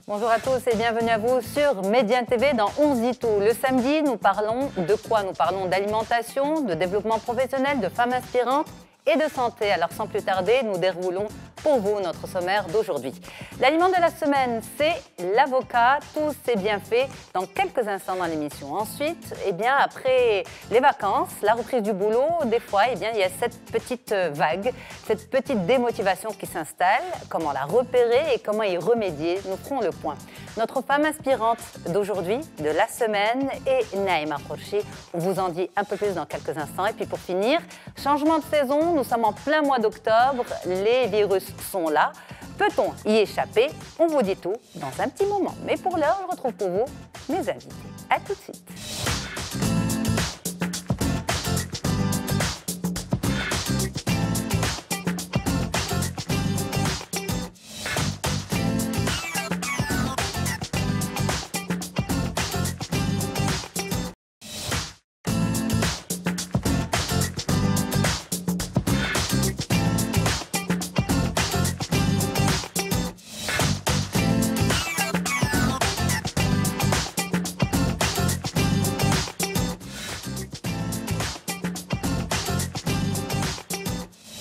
Bonjour à tous et bienvenue à vous sur Médiane TV dans On se dit tout. Le samedi, nous parlons de quoi? Nous parlons d'alimentation, de développement professionnel, de femmes inspirantes et de santé. Alors sans plus tarder, nous déroulons pour vous notre sommaire d'aujourd'hui. L'aliment de la semaine, c'est l'avocat. Tous ses bienfaits dans quelques instants dans l'émission. Ensuite, après les vacances, la reprise du boulot, des fois, il y a cette petite vague, cette petite démotivation qui s'installe. Comment la repérer et comment y remédier? Nous ferons le point. Notre femme inspirante d'aujourd'hui, de la semaine, est Naïma Khorchi. On vous en dit un peu plus dans quelques instants. Et puis pour finir, changement de saison, nous sommes en plein mois d'octobre, les virus sont là. Peut-on y échapper? On vous dit tout dans un petit moment. Mais pour l'heure, je retrouve pour vous mes invités. À tout de suite.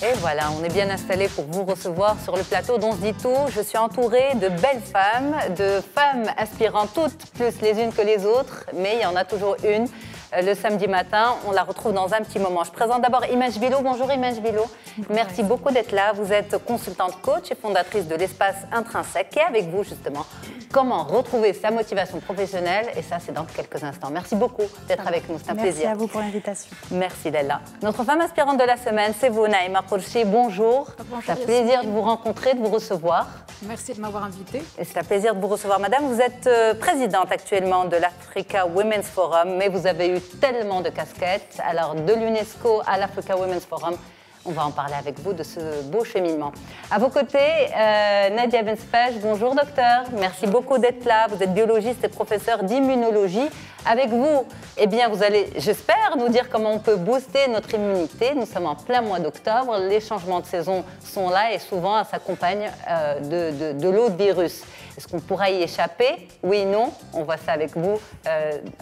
Et voilà, on est bien installé pour vous recevoir sur le plateau d'On se dit tout. Je suis entourée de belles femmes, de femmes inspirantes, toutes plus les unes que les autres, mais il y en a toujours une. Le samedi matin, on la retrouve dans un petit moment. Je présente d'abord Image Bilo. Bonjour Image Bilo. Merci beaucoup d'être là. Vous êtes consultante coach et fondatrice de l'espace Intrinsèque. Et avec vous justement, comment retrouver sa motivation professionnelle. Et ça, c'est dans quelques instants. Merci beaucoup d'être avec nous. C'est un plaisir. Merci à vous pour l'invitation. Merci Lella. Notre femme inspirante de la semaine, c'est vous, Naïma Khorchi. Bonjour. Bonjour. C'est un plaisir de vous rencontrer, de vous recevoir. Merci de m'avoir invitée. Et c'est un plaisir de vous recevoir, madame. Vous êtes présidente actuellement de l'Africa Women's Forum, mais vous avez eu tellement de casquettes. Alors, de l'UNESCO à l'Africa Women's Forum, on va en parler avec vous de ce beau cheminement. À vos côtés, Nadia Benspej. Bonjour, docteur. Merci beaucoup d'être là. Vous êtes biologiste et professeur d'immunologie. Avec vous, vous allez, j'espère, nous dire comment on peut booster notre immunité. Nous sommes en plein mois d'octobre. Les changements de saison sont là et souvent, ça s'accompagne de l'eau de virus. Est-ce qu'on pourra y échapper? Oui, non. On voit ça avec vous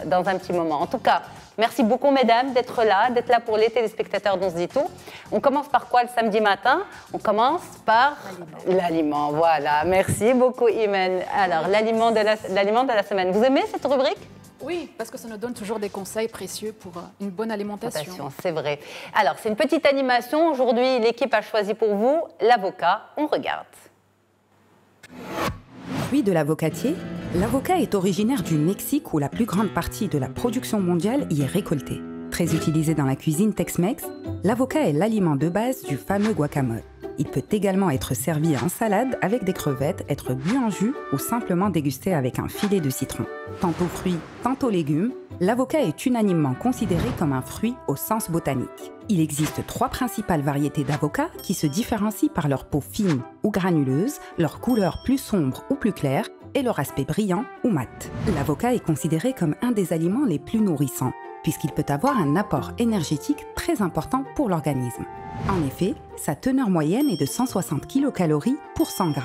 dans un petit moment. En tout cas, merci beaucoup, mesdames, d'être là pour les téléspectateurs d'On se dit tout. On commence par quoi le samedi matin? On commence par l'aliment. Voilà, merci beaucoup, Imen. Alors, l'aliment de la semaine. Vous aimez cette rubrique? Oui, parce que ça nous donne toujours des conseils précieux pour une bonne alimentation. C'est vrai. Alors, c'est une petite animation. Aujourd'hui, l'équipe a choisi pour vous l'avocat. On regarde. Fruit de l'avocatier, l'avocat est originaire du Mexique où la plus grande partie de la production mondiale y est récoltée. Très utilisé dans la cuisine Tex-Mex, l'avocat est l'aliment de base du fameux guacamole. Il peut également être servi en salade avec des crevettes, être bu en jus ou simplement dégusté avec un filet de citron. Tantôt fruit, tantôt légumes, l'avocat est unanimement considéré comme un fruit au sens botanique. Il existe 3 principales variétés d'avocat qui se différencient par leur peau fine ou granuleuse, leur couleur plus sombre ou plus claire et leur aspect brillant ou mat. L'avocat est considéré comme un des aliments les plus nourrissants, puisqu'il peut avoir un apport énergétique très important pour l'organisme. En effet, sa teneur moyenne est de 160 kcal pour 100 g.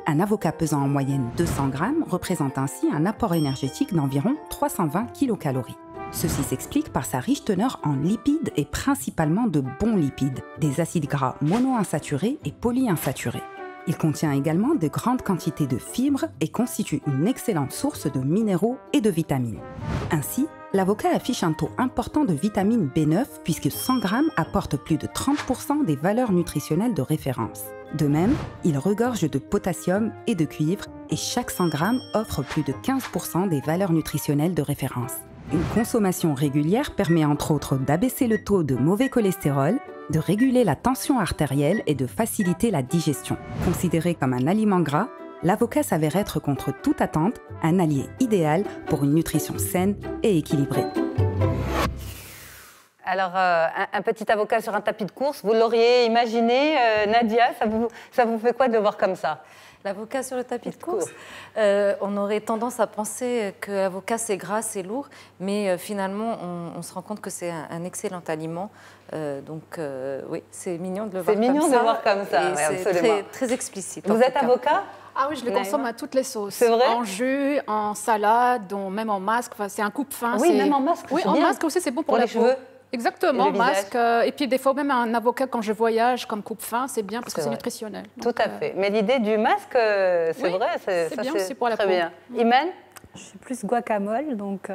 Un avocat pesant en moyenne 200 g représente ainsi un apport énergétique d'environ 320 kcal. Ceci s'explique par sa riche teneur en lipides et principalement de bons lipides, des acides gras monoinsaturés et polyinsaturés. Il contient également de grandes quantités de fibres et constitue une excellente source de minéraux et de vitamines. Ainsi, l'avocat affiche un taux important de vitamine B9 puisque 100 g apporte plus de 30% des valeurs nutritionnelles de référence. De même, il regorge de potassium et de cuivre et chaque 100 g offre plus de 15% des valeurs nutritionnelles de référence. Une consommation régulière permet entre autres d'abaisser le taux de mauvais cholestérol, de réguler la tension artérielle et de faciliter la digestion. Considéré comme un aliment gras, l'avocat s'avère être contre toute attente un allié idéal pour une nutrition saine et équilibrée. Alors, un petit avocat sur un tapis de course, vous l'auriez imaginé, Nadia, ça vous fait quoi de le voir comme ça? L'avocat sur le tapis de course, on aurait tendance à penser que l'avocat c'est gras, c'est lourd, mais finalement on se rend compte que c'est un excellent aliment. Oui, c'est mignon de le voir comme ça. C'est mignon de le voir comme ça, et ouais, c'est très explicite. Vous êtes avocat ? Ah oui, je les consomme à toutes les sauces. C'est vrai? En jus, en salade, même en masque. Enfin, c'est un coupe-fin. Oui, même en masque. Oui, en masque aussi, c'est bon pour les la cheveux. peau. Exactement, et masque. Et puis des fois même un avocat quand je voyage comme coupe-fin, c'est bien parce que c'est nutritionnel. Donc, tout à fait. Mais l'idée du masque, c'est oui, vrai, c'est bien aussi pour la peau. Très bien. Imen? Je suis plus guacamole, donc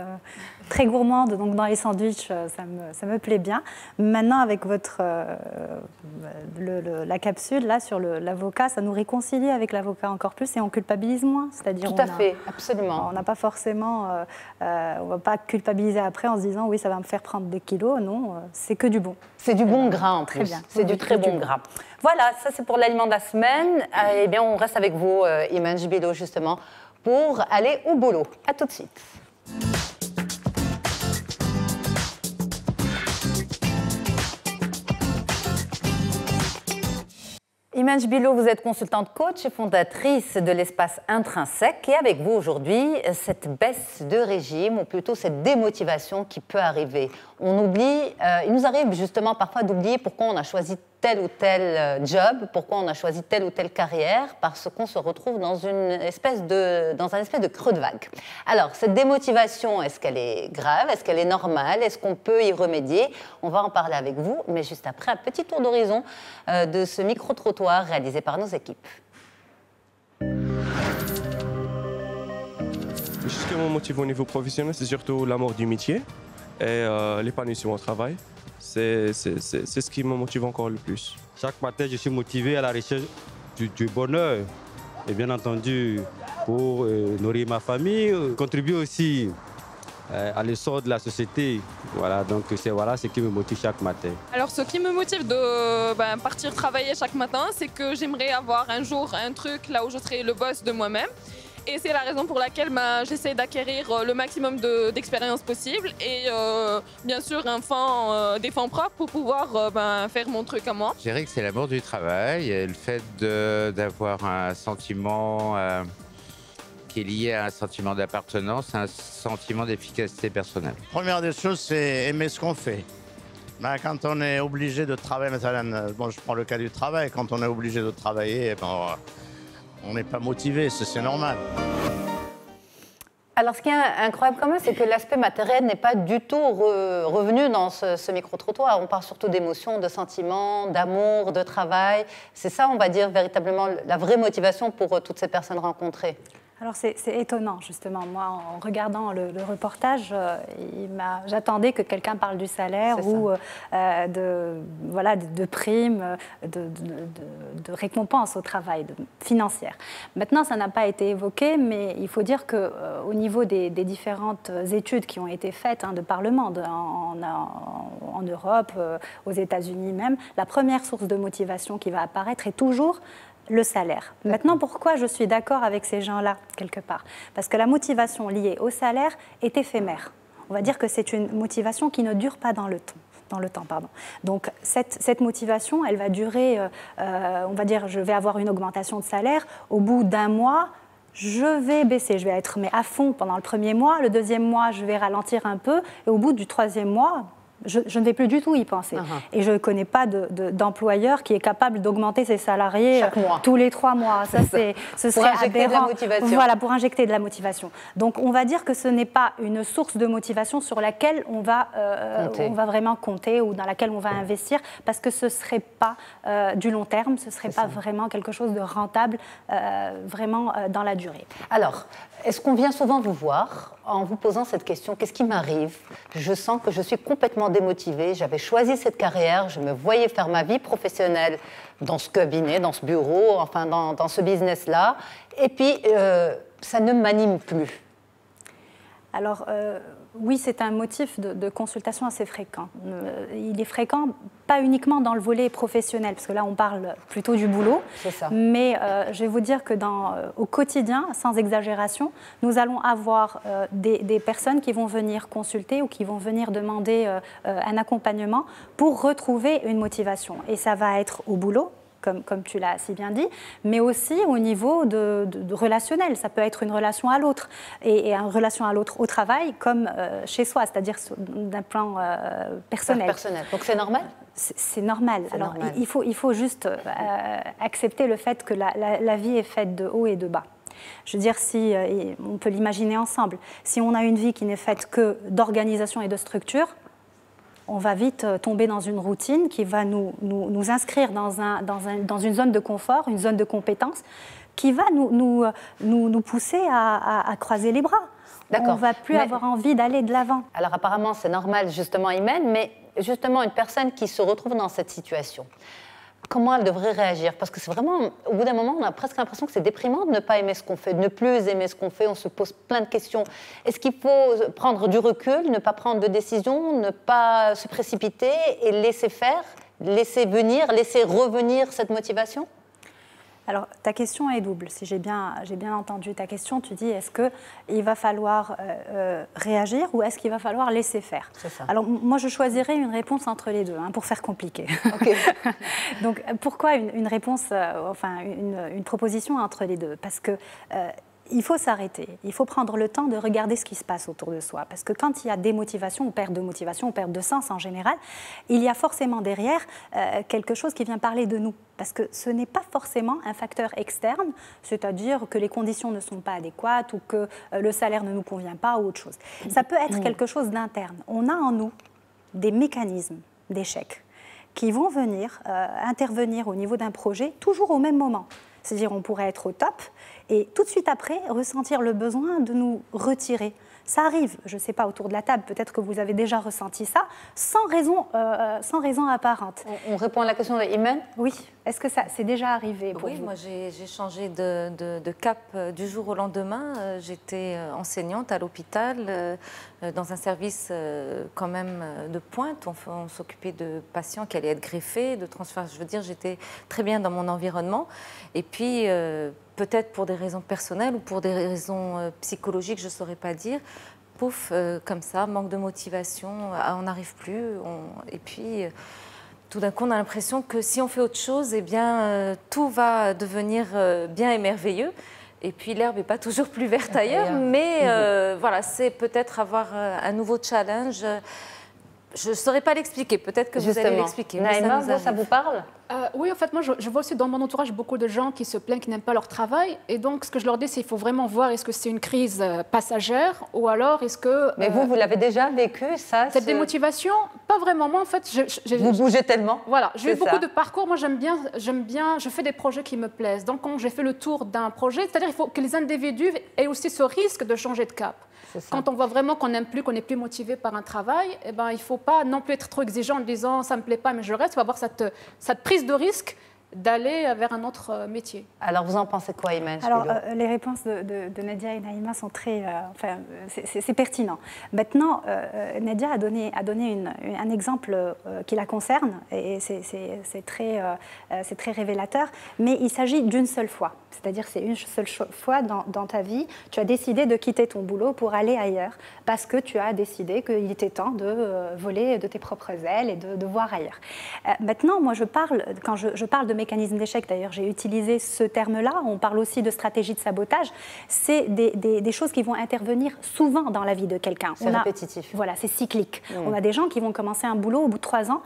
très gourmande, donc dans les sandwichs, ça me plaît bien. Maintenant, avec la capsule là sur l'avocat, ça nous réconcilie avec l'avocat encore plus et on culpabilise moins. C'est-à-dire tout à fait, absolument. On n'a pas forcément, on va pas culpabiliser après en se disant oui, ça va me faire prendre des kilos. Non, c'est que du bon. C'est du bon gras en plus. Très bien. C'est du très bon gras. Voilà, ça c'est pour l'aliment de la semaine. Eh bien, on reste avec vous, Imen Jibilo, justement, pour aller au boulot. À tout de suite. Imen Jibilo, vous êtes consultante coach et fondatrice de l'espace Intrinsèque. Et avec vous aujourd'hui, cette baisse de régime, ou plutôt cette démotivation qui peut arriver. On oublie, il nous arrive justement parfois d'oublier pourquoi on a choisi tel ou tel job, pourquoi on a choisi telle ou telle carrière, parce qu'on se retrouve dans un espèce de creux de vague. Alors, cette démotivation, est-ce qu'elle est grave? Est-ce qu'elle est normale? Est-ce qu'on peut y remédier? On va en parler avec vous, mais juste après, un petit tour d'horizon de ce micro-trottoir réalisé par nos équipes. Ce qui me motive au niveau professionnel, c'est surtout l'amour du métier et l'épanouissement au travail. C'est ce qui me motive encore le plus. Chaque matin, je suis motivé à la recherche du bonheur. Et bien entendu, pour nourrir ma famille, contribuer aussi à l'essor de la société. Voilà, donc c'est ce qui me motive chaque matin. Alors ce qui me motive de partir travailler chaque matin, c'est que j'aimerais avoir un jour un truc là où je serai le boss de moi-même. Et c'est la raison pour laquelle j'essaie d'acquérir le maximum d'expérience possible et bien sûr des fonds propres pour pouvoir faire mon truc à moi. Je dirais que c'est l'amour du travail et le fait d'avoir un sentiment qui est lié à un sentiment d'appartenance, un sentiment d'efficacité personnelle. Première des choses, c'est aimer ce qu'on fait. Quand on est obligé de travailler, bon, je prends le cas du travail, quand on est obligé de travailler, on n'est pas motivé, c'est normal. Alors, ce qui est incroyable quand même, c'est que l'aspect matériel n'est pas du tout revenu dans ce micro-trottoir. On parle surtout d'émotions, de sentiments, d'amour, de travail. C'est ça, on va dire, véritablement la vraie motivation pour toutes ces personnes rencontrées. Alors c'est étonnant, justement. Moi, en regardant le reportage, j'attendais que quelqu'un parle du salaire ou de primes, de récompenses au travail financière. Maintenant, ça n'a pas été évoqué, mais il faut dire qu'au niveau des différentes études qui ont été faites de par le monde, en Europe, aux États-Unis même, la première source de motivation qui va apparaître est toujours le salaire. Maintenant, pourquoi je suis d'accord avec ces gens-là, quelque part? Parce que la motivation liée au salaire est éphémère. On va dire que c'est une motivation qui ne dure pas dans le temps. Donc, cette motivation, elle va durer, on va dire, je vais avoir une augmentation de salaire. Au bout d'un mois, je vais baisser. Je vais être à fond pendant le premier mois. Le deuxième mois, je vais ralentir un peu. Et au bout du troisième mois, je ne vais plus du tout y penser. Et je ne connais pas d'employeur qui est capable d'augmenter ses salariés tous les 3 mois. Ça, ce serait aberrant. Voilà, pour injecter de la motivation. Donc, on va dire que ce n'est pas une source de motivation sur laquelle on va vraiment compter ou dans laquelle on va investir, parce que ce ne serait pas du long terme, ce ne serait pas vraiment quelque chose de rentable vraiment dans la durée. Alors, est-ce qu'on vient souvent vous voir en vous posant cette question? Qu'est-ce qui m'arrive? Je sens que je suis complètement démotivée. J'avais choisi cette carrière, je me voyais faire ma vie professionnelle dans ce cabinet, dans ce bureau, enfin dans ce business-là. Et puis, ça ne m'anime plus. Alors, oui, c'est un motif de consultation assez fréquent. Il est fréquent, pas uniquement dans le volet professionnel, parce que là, on parle plutôt du boulot. C'est ça. Mais je vais vous dire que au quotidien, sans exagération, nous allons avoir des personnes qui vont venir consulter ou qui vont venir demander un accompagnement pour retrouver une motivation. Et ça va être au boulot, comme tu l'as si bien dit, mais aussi au niveau de relationnel. Ça peut être une relation à l'autre, et une relation à l'autre au travail comme chez soi, c'est-à-dire d'un plan personnel. Donc c'est normal? C'est normal. Alors, il faut juste accepter le fait que la vie est faite de haut et de bas. Je veux dire, si on peut l'imaginer ensemble, si on a une vie qui n'est faite que d'organisation et de structure, on va vite tomber dans une routine qui va nous inscrire dans une zone de confort, une zone de compétence, qui va nous pousser à croiser les bras. On ne va plus avoir envie d'aller de l'avant. Alors apparemment, c'est normal, justement, Imen, mais justement, une personne qui se retrouve dans cette situation, comment elle devrait réagir? Parce que c'est vraiment, au bout d'un moment, on a presque l'impression que c'est déprimant de ne pas aimer ce qu'on fait, de ne plus aimer ce qu'on fait. On se pose plein de questions. Est-ce qu'il faut prendre du recul, ne pas prendre de décision, ne pas se précipiter et laisser faire, laisser venir, laisser revenir cette motivation? Alors, ta question est double. Si j'ai bien entendu ta question, tu dis est-ce qu'il va falloir réagir ou est-ce qu'il va falloir laisser faire? C'est ça. Alors, moi, je choisirais une réponse entre les deux, pour faire compliqué. Okay. Donc, pourquoi une réponse, une proposition entre les deux? Parce que il faut s'arrêter, il faut prendre le temps de regarder ce qui se passe autour de soi. Parce que quand il y a démotivation ou perte de motivation ou perte de sens en général, il y a forcément derrière quelque chose qui vient parler de nous. Parce que ce n'est pas forcément un facteur externe, c'est-à-dire que les conditions ne sont pas adéquates ou que le salaire ne nous convient pas ou autre chose. Ça peut être quelque chose d'interne. On a en nous des mécanismes d'échec qui vont venir intervenir au niveau d'un projet toujours au même moment. C'est-à-dire on pourrait être au top et tout de suite après ressentir le besoin de nous retirer. Ça arrive, je ne sais pas, autour de la table, peut-être que vous avez déjà ressenti ça, sans raison apparente. On répond à la question de Imen? Oui. Est-ce que ça c'est déjà arrivé pour vous? Oui, moi j'ai changé de cap du jour au lendemain. J'étais enseignante à l'hôpital, dans un service quand même de pointe. On s'occupait de patients qui allaient être greffés, de transferts. Je veux dire, j'étais très bien dans mon environnement. Et puis, peut-être pour des raisons personnelles ou pour des raisons psychologiques, je ne saurais pas dire, pouf, comme ça, manque de motivation, on n'arrive plus. Et puis... tout d'un coup, on a l'impression que si on fait autre chose, eh bien, tout va devenir bien et merveilleux. Et puis, l'herbe n'est pas toujours plus verte ailleurs. Mais voilà, c'est peut-être avoir un nouveau challenge. Je ne saurais pas l'expliquer. Peut-être que vous allez l'expliquer. Naïma, ça vous parle? Oui, en fait, moi, je vois aussi dans mon entourage beaucoup de gens qui se plaignent, qui n'aiment pas leur travail. Et donc, ce que je leur dis, c'est qu'il faut vraiment voir est-ce que c'est une crise passagère ou alors est-ce que... Mais vous l'avez déjà vécu, ça? Cette démotivation, pas vraiment. Moi, en fait... Vous bougez tellement. Voilà, j'ai eu beaucoup de parcours. Moi, j'aime bien, je fais des projets qui me plaisent. Donc, quand j'ai fait le tour d'un projet, c'est-à-dire qu'il faut que les individus aient aussi ce risque de changer de cap. Quand on voit vraiment qu'on n'aime plus, qu'on n'est plus motivé par un travail, eh ben, il ne faut pas non plus être trop exigeant en disant « ça ne me plaît pas, mais je reste ». Il faut avoir cette prise de risque d'aller vers un autre métier. Alors, vous en pensez quoi, Imen? Alors, les réponses de Nadia et Naïma sont très... c'est pertinent. Maintenant, Nadia a donné un exemple qui la concerne, et c'est très révélateur, mais il s'agit d'une seule fois. C'est-à-dire c'est une seule fois dans ta vie, tu as décidé de quitter ton boulot pour aller ailleurs, parce que tu as décidé qu'il était temps de voler de tes propres ailes et de voir ailleurs. Maintenant, moi, quand je parle de mécanisme d'échec, d'ailleurs, j'ai utilisé ce terme-là, on parle aussi de stratégie de sabotage, c'est des choses qui vont intervenir souvent dans la vie de quelqu'un. C'est répétitif. Voilà, c'est cyclique. On a des gens qui vont commencer un boulot au bout de 3 ans,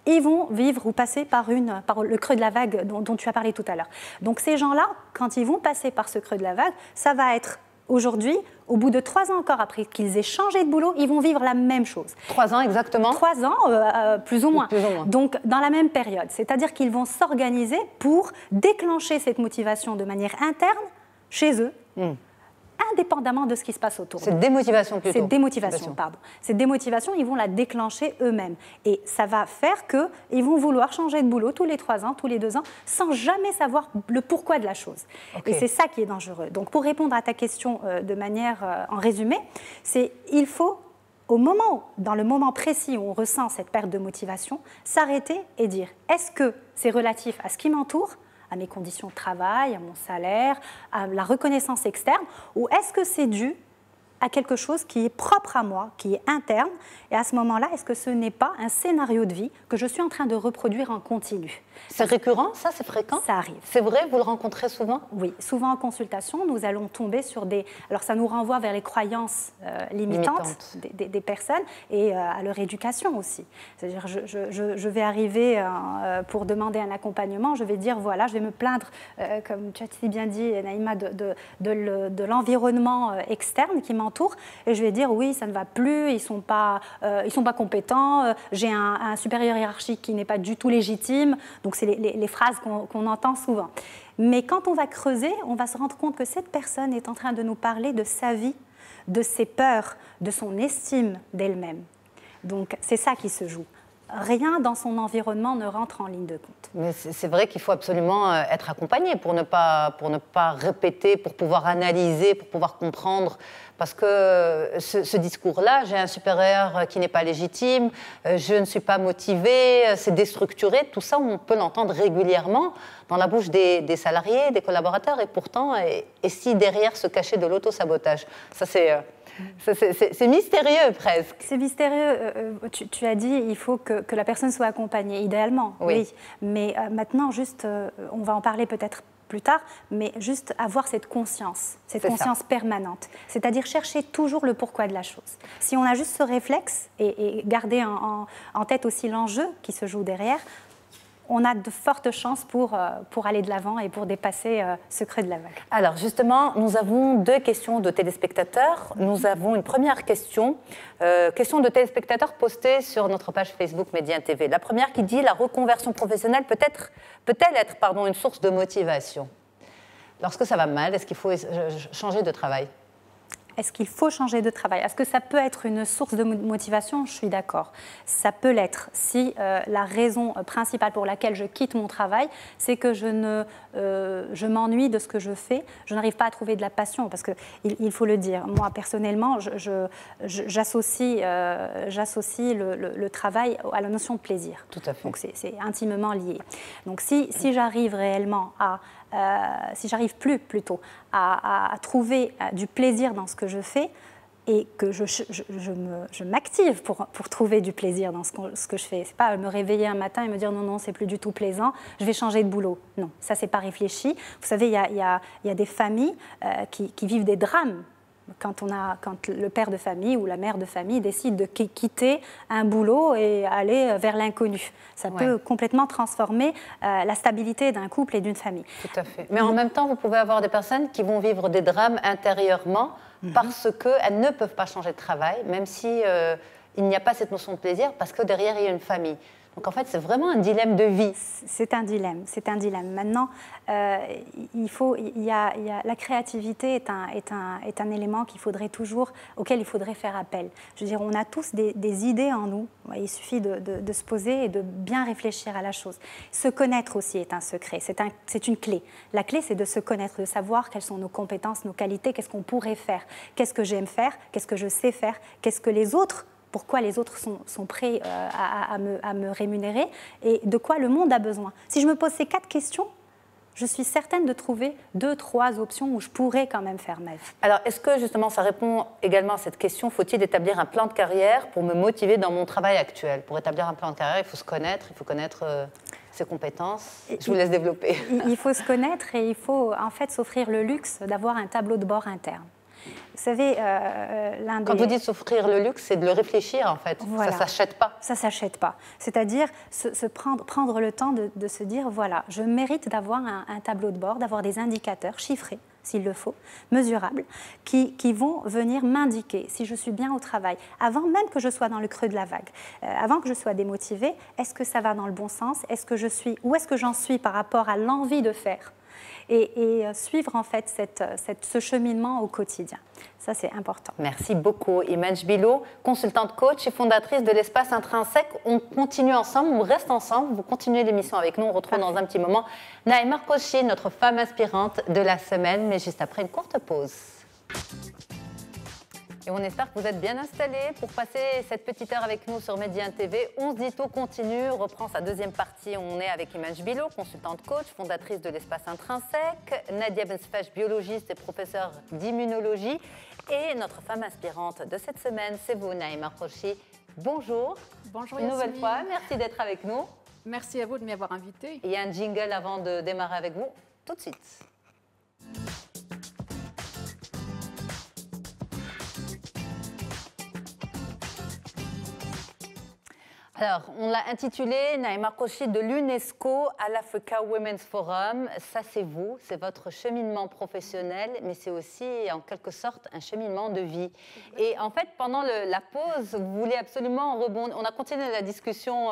ils vont vivre ou passer par le creux de la vague dont tu as parlé tout à l'heure. Donc ces gens-là, quand ils vont passer par ce creux de la vague, ça va être aujourd'hui, au bout de 3 ans encore après qu'ils aient changé de boulot, ils vont vivre la même chose. 3 ans exactement? 3 ans, plus ou moins. Donc dans la même période. C'est-à-dire qu'ils vont s'organiser pour déclencher cette motivation de manière interne chez eux. Indépendamment de ce qui se passe autour. C'est démotivation plutôt. C'est démotivation, pardon. Cette démotivation, ils vont la déclencher eux-mêmes. Et ça va faire qu'ils vont vouloir changer de boulot tous les 3 ans, tous les 2 ans, sans jamais savoir le pourquoi de la chose. Et c'est ça qui est dangereux. Donc pour répondre à ta question de manière en résumé, c'est il faut, dans le moment précis où on ressent cette perte de motivation, s'arrêter et dire est-ce que c'est relatif à ce qui m'entoure, à mes conditions de travail, à mon salaire, à la reconnaissance externe, ou est-ce que c'est dû à quelque chose qui est propre à moi, qui est interne. Et à ce moment-là, est-ce que ce n'est pas un scénario de vie que je suis en train de reproduire en continu? C'est récurrent, ça? C'est fréquent? Ça arrive. C'est vrai? Vous le rencontrez souvent? Oui, souvent en consultation, nous allons tomber sur des... Alors ça nous renvoie vers les croyances limitantes des personnes et à leur éducation aussi. C'est-à-dire, je vais arriver pour demander un accompagnement, je vais dire, voilà, je vais me plaindre, comme tu as si bien dit, Naïma, de l'environnement externe qui m'entoure, et je vais dire, oui, ça ne va plus, ils ne sont pas compétents, j'ai un supérieur hiérarchique qui n'est pas du tout légitime. Donc, c'est les phrases qu'on entend souvent. Mais quand on va creuser, on va se rendre compte que cette personne est en train de nous parler de sa vie, de ses peurs, de son estime d'elle-même. Donc, c'est ça qui se joue. Rien dans son environnement ne rentre en ligne de compte. Mais c'est vrai qu'il faut absolument être accompagné pour ne pas répéter, pour pouvoir analyser, pour pouvoir comprendre. Parce que ce discours-là, j'ai un supérieur qui n'est pas légitime, je ne suis pas motivée, c'est déstructuré, tout ça, on peut l'entendre régulièrement dans la bouche des salariés, des collaborateurs, et pourtant, et si derrière se cachait de l'auto-sabotage? Ça, c'est mystérieux presque. C'est mystérieux. Tu as dit il faut que la personne soit accompagnée, idéalement, oui. Mais maintenant, juste, on va en parler peut-être plus tard, mais juste avoir cette conscience permanente. C'est-à-dire chercher toujours le pourquoi de la chose. Si on a juste ce réflexe et garder en tête aussi l'enjeu qui se joue derrière, on a de fortes chances pour aller de l'avant et pour dépasser ce creux de la vague. Alors justement, nous avons 2 questions de téléspectateurs. Nous avons une première question de téléspectateurs postée sur notre page Facebook Média TV. La première qui dit « La reconversion professionnelle peut-elle être une source de motivation ?» Lorsque ça va mal, est-ce qu'il faut changer de travail ? Est-ce qu'il faut changer de travail? Est-ce que ça peut être une source de motivation? Je suis d'accord. Ça peut l'être si la raison principale pour laquelle je quitte mon travail, c'est que je m'ennuie de ce que je fais, je n'arrive pas à trouver de la passion, parce qu'il faut le dire. Moi, personnellement, j'associe le travail à la notion de plaisir. Tout à fait. Donc, c'est intimement lié. Donc, si j'arrive réellement si j'arrive plus plutôt à trouver du plaisir dans ce que je fais et que je m'active pour trouver du plaisir dans ce que je fais. C'est pas me réveiller un matin et me dire non, c'est plus du tout plaisant, je vais changer de boulot. Non, ça c'est pas réfléchi. Vous savez, il y a des familles qui vivent des drames. Quand le père de famille ou la mère de famille décide de quitter un boulot et aller vers l'inconnu. Ça peut complètement transformer la stabilité d'un couple et d'une famille. Tout à fait. Mais en même temps, vous pouvez avoir des personnes qui vont vivre des drames intérieurement parce qu'elles ne peuvent pas changer de travail, même si il n'y a pas cette notion de plaisir, parce que derrière, il y a une famille. Donc en fait, c'est vraiment un dilemme de vie. C'est un dilemme. Maintenant, la créativité est un élément auquel il faudrait faire appel. Je veux dire, on a tous des idées en nous. Il suffit de se poser et de bien réfléchir à la chose. Se connaître aussi est un secret. C'est une clé. La clé, c'est de se connaître, de savoir quelles sont nos compétences, nos qualités, qu'est-ce qu'on pourrait faire, qu'est-ce que j'aime faire, qu'est-ce que je sais faire, qu'est-ce que les autres. Pourquoi les autres sont prêts à me rémunérer et de quoi le monde a besoin. Si je me pose ces 4 questions, je suis certaine de trouver 2-3 options où je pourrais quand même faire ma vie. Alors, est-ce que justement ça répond également à cette question, faut-il établir un plan de carrière pour me motiver dans mon travail actuel? Pour établir un plan de carrière, il faut se connaître, il faut connaître ses compétences. Je vous laisse développer. Il faut se connaître et il faut en fait s'offrir le luxe d'avoir un tableau de bord interne. Vous savez, Quand vous dites s'offrir le luxe, c'est de le réfléchir en fait. Voilà. Ça ne s'achète pas. Ça ne s'achète pas. C'est-à-dire prendre le temps de se dire, voilà, je mérite d'avoir un tableau de bord, d'avoir des indicateurs chiffrés, s'il le faut, mesurables, qui vont venir m'indiquer si je suis bien au travail, avant même que je sois dans le creux de la vague, avant que je sois démotivée, est-ce que ça va dans le bon sens? Où est-ce que j'en suis par rapport à l'envie de faire? Et suivre en fait ce cheminement au quotidien. Ça, c'est important. Merci beaucoup, Image Bilo, consultante coach et fondatrice de l'Espace Intrinsèque. On continue ensemble, on reste ensemble, vous continuez l'émission avec nous. On retrouve dans un petit moment Naïma Kochi, notre femme inspirante de la semaine, mais juste après une courte pause. Et on espère que vous êtes bien installés pour passer cette petite heure avec nous sur Médien TV. 11 Dito continue, reprend sa deuxième partie. On est avec Iman Jbilo, consultante coach, fondatrice de l'Espace Intrinsèque, Nadia Bensfech, biologiste et professeure d'immunologie. Et notre femme inspirante de cette semaine, c'est vous, Naïma Khorchi. Bonjour. Bonjour Une Yasmine. nouvelle fois, merci d'être avec nous. Merci à vous de m'avoir invité. Il y a un jingle avant de démarrer avec vous, tout de suite. Alors, on l'a intitulé Naïma Khorchi de l'UNESCO à l'Africa Women's Forum. Ça, c'est vous, c'est votre cheminement professionnel, mais c'est aussi en quelque sorte un cheminement de vie. Et en fait, pendant la pause, vous voulez absolument rebondir. On a continué la discussion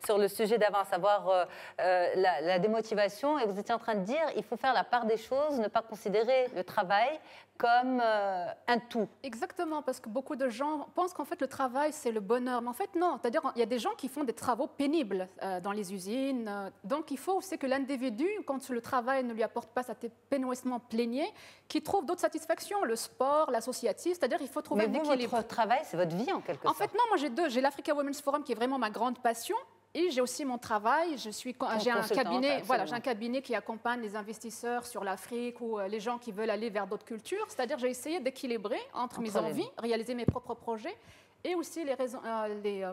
sur le sujet d'avant, à savoir la démotivation, et vous étiez en train de dire il faut faire la part des choses, ne pas considérer le travail comme un tout. Exactement, parce que beaucoup de gens pensent qu'en fait le travail c'est le bonheur, mais en fait non. C'est-à-dire il y a des gens qui font des travaux pénibles dans les usines, donc il faut aussi que l'individu, quand le travail ne lui apporte pas cet épanouissement plénier, qu'il trouve d'autres satisfactions, le sport, l'associatif, c'est-à-dire il faut trouver un équilibre. Mais votre travail, c'est votre vie en quelque sorte. En fait non, moi j'ai deux, j'ai l'Africa Women's Forum qui est vraiment ma grande passion. Et j'ai aussi mon travail, j'ai un cabinet, voilà, j'ai un cabinet qui accompagne les investisseurs sur l'Afrique ou les gens qui veulent aller vers d'autres cultures. C'est-à-dire j'ai essayé d'équilibrer entre mes envies, réaliser mes propres projets et aussi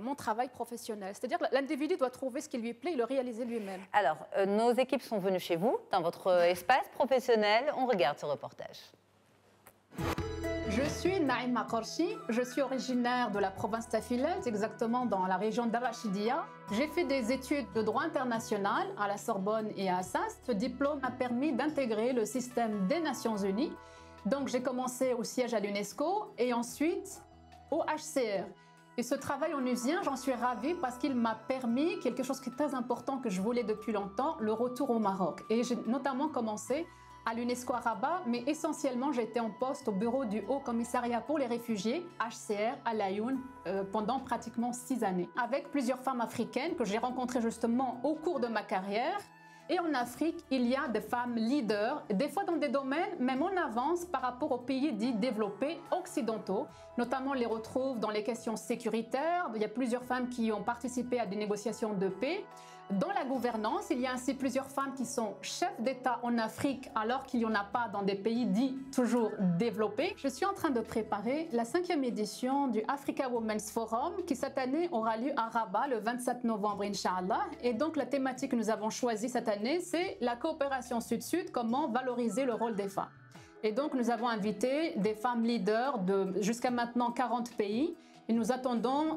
mon travail professionnel. C'est-à-dire que l'individu doit trouver ce qui lui plaît et le réaliser lui-même. Alors, nos équipes sont venues chez vous, dans votre espace professionnel. On regarde ce reportage. Je suis Naïma Khorchi, je suis originaire de la province Tafilez, exactement dans la région d'Arachidia. J'ai fait des études de droit international à la Sorbonne et à Assas. Ce diplôme m'a permis d'intégrer le système des Nations Unies. Donc j'ai commencé au siège à l'UNESCO et ensuite au HCR. Et ce travail onusien, j'en suis ravie parce qu'il m'a permis quelque chose qui est très important que je voulais depuis longtemps, le retour au Maroc. Et j'ai notamment commencé à l'UNESCO à Rabat, mais essentiellement j'étais en poste au bureau du Haut Commissariat pour les réfugiés, HCR, à Laayoune, pendant pratiquement 6 années, avec plusieurs femmes africaines que j'ai rencontrées justement au cours de ma carrière. Et en Afrique, il y a des femmes leaders, des fois dans des domaines même en avance par rapport aux pays dits développés occidentaux. Notamment, on les retrouve dans les questions sécuritaires. Il y a plusieurs femmes qui ont participé à des négociations de paix. Dans la gouvernance, il y a ainsi plusieurs femmes qui sont chefs d'État en Afrique alors qu'il n'y en a pas dans des pays dits toujours développés. Je suis en train de préparer la 5e édition du Africa Women's Forum qui cette année aura lieu à Rabat le 27 novembre, Inch'Allah. Et donc la thématique que nous avons choisie cette année, c'est la coopération Sud-Sud, comment valoriser le rôle des femmes. Et donc nous avons invité des femmes leaders de jusqu'à maintenant 40 pays. Et nous attendons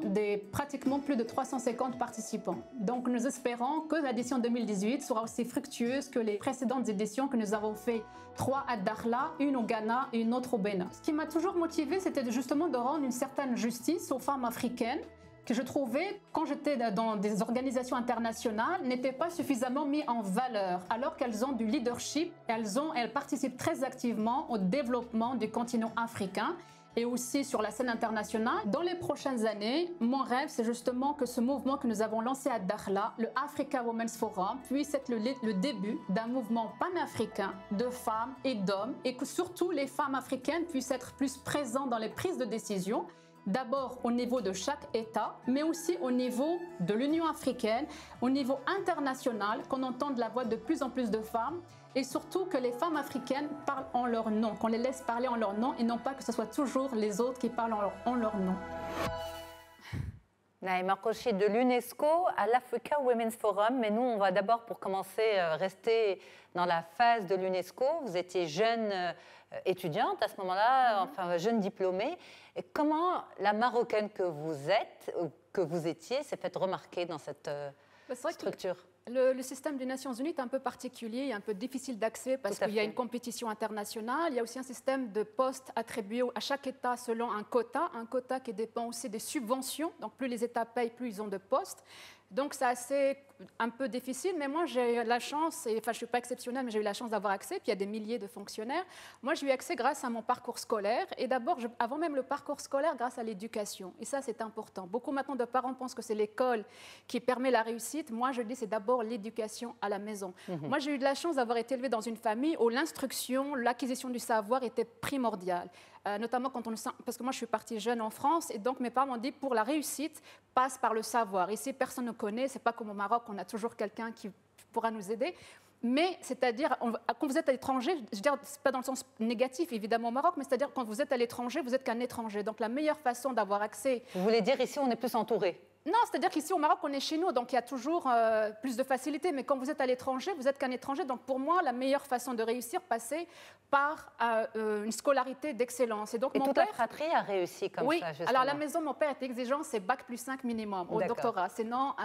pratiquement plus de 350 participants. Donc nous espérons que l'édition 2018 sera aussi fructueuse que les précédentes éditions que nous avons fait 3 à Dakhla, une au Ghana et une autre au Bénin. Ce qui m'a toujours motivée, c'était justement de rendre une certaine justice aux femmes africaines que je trouvais, quand j'étais dans des organisations internationales, n'étaient pas suffisamment mis en valeur, alors qu'elles ont du leadership, elles participent très activement au développement du continent africain et aussi sur la scène internationale. Dans les prochaines années, mon rêve, c'est justement que ce mouvement que nous avons lancé à Dakhla, le Africa Women's Forum, puisse être le début d'un mouvement panafricain de femmes et d'hommes, et que surtout les femmes africaines puissent être plus présentes dans les prises de décision, d'abord au niveau de chaque État, mais aussi au niveau de l'Union africaine, au niveau international, qu'on entende la voix de plus en plus de femmes, et surtout que les femmes africaines parlent en leur nom, qu'on les laisse parler en leur nom, et non pas que ce soit toujours les autres qui parlent en leur nom. Naïma Khorchi de l'UNESCO à l'Africa Women's Forum. Mais nous, on va d'abord, pour commencer, rester dans la phase de l'UNESCO. Vous étiez jeune étudiante à ce moment-là, enfin jeune diplômée. Et comment la Marocaine que vous êtes, que vous étiez, s'est faite remarquer dans cette structure ? Le système des Nations Unies est un peu particulier, un peu difficile d'accès parce qu'il y a une compétition internationale. Il y a aussi un système de postes attribués à chaque État selon un quota qui dépend aussi des subventions. Donc plus les États payent, plus ils ont de postes. Donc c'est un peu difficile, mais moi j'ai eu la chance, enfin je ne suis pas exceptionnelle, mais j'ai eu la chance d'avoir accès, puis il y a des milliers de fonctionnaires. Moi j'ai eu accès grâce à mon parcours scolaire, et d'abord, avant même le parcours scolaire, grâce à l'éducation. Et ça c'est important. Beaucoup maintenant de parents pensent que c'est l'école qui permet la réussite. Moi je dis c'est d'abord l'éducation à la maison. Moi j'ai eu de la chance d'avoir été élevée dans une famille où l'instruction, l'acquisition du savoir était primordiale. notamment quand parce que moi je suis partie jeune en France, et donc mes parents m'ont dit pour la réussite, passe par le savoir. Ici, personne ne connaît, c'est pas comme au Maroc, on a toujours quelqu'un qui pourra nous aider. Mais c'est-à-dire, quand vous êtes à l'étranger, je veux dire, c'est pas dans le sens négatif évidemment au Maroc, mais c'est-à-dire quand vous êtes à l'étranger, vous êtes qu'un étranger. Donc la meilleure façon d'avoir accès... Vous voulez dire ici on est plus entouré? Non, c'est-à-dire qu'ici au Maroc, on est chez nous, donc il y a toujours plus de facilité. Mais quand vous êtes à l'étranger, vous êtes qu'un étranger. Donc pour moi, la meilleure façon de réussir, passer par une scolarité d'excellence. Et toute la fratrie a réussi comme ça, justement. Alors à la maison, mon père était exigeant, c'est bac plus 5 minimum au doctorat. Sinon,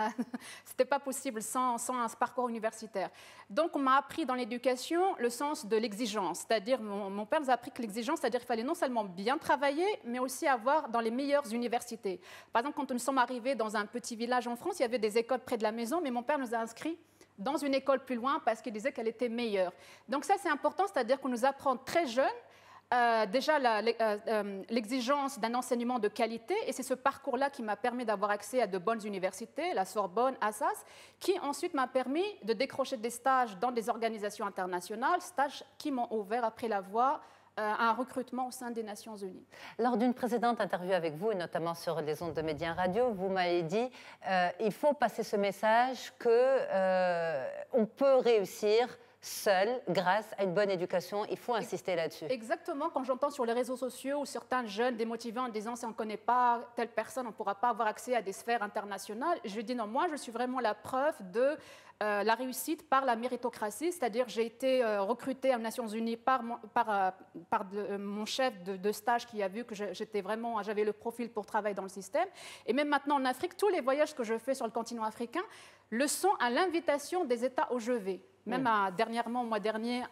c'était pas possible sans un parcours universitaire. Donc on m'a appris dans l'éducation le sens de l'exigence. C'est-à-dire, mon père nous a appris que l'exigence, c'est-à-dire qu'il fallait non seulement bien travailler, mais aussi avoir dans les meilleures universités. Par exemple, quand nous sommes arrivés dans un petit village en France, il y avait des écoles près de la maison, mais mon père nous a inscrits dans une école plus loin parce qu'il disait qu'elle était meilleure. Donc ça, c'est important, c'est-à-dire qu'on nous apprend très jeune déjà l'exigence d'un enseignement de qualité, et c'est ce parcours-là qui m'a permis d'avoir accès à de bonnes universités, la Sorbonne, Assas, qui ensuite m'a permis de décrocher des stages dans des organisations internationales, stages qui m'ont ouvert après la voie un recrutement au sein des Nations Unies. Lors d'une précédente interview avec vous, et notamment sur les ondes de Média Radio, vous m'avez dit il faut passer ce message qu'on peut réussir seul grâce à une bonne éducation. Il faut insister là-dessus. Exactement. Quand j'entends sur les réseaux sociaux ou certains jeunes démotivés en disant si on ne connaît pas telle personne, on ne pourra pas avoir accès à des sphères internationales, je dis non, moi je suis vraiment la preuve de la réussite par la méritocratie, c'est-à-dire j'ai été recrutée aux Nations Unies par mon chef de stage qui a vu que j'avais le profil pour travailler dans le système. Et même maintenant en Afrique, tous les voyages que je fais sur le continent africain le sont à l'invitation des États où je vais. Même dernièrement, au mois dernier,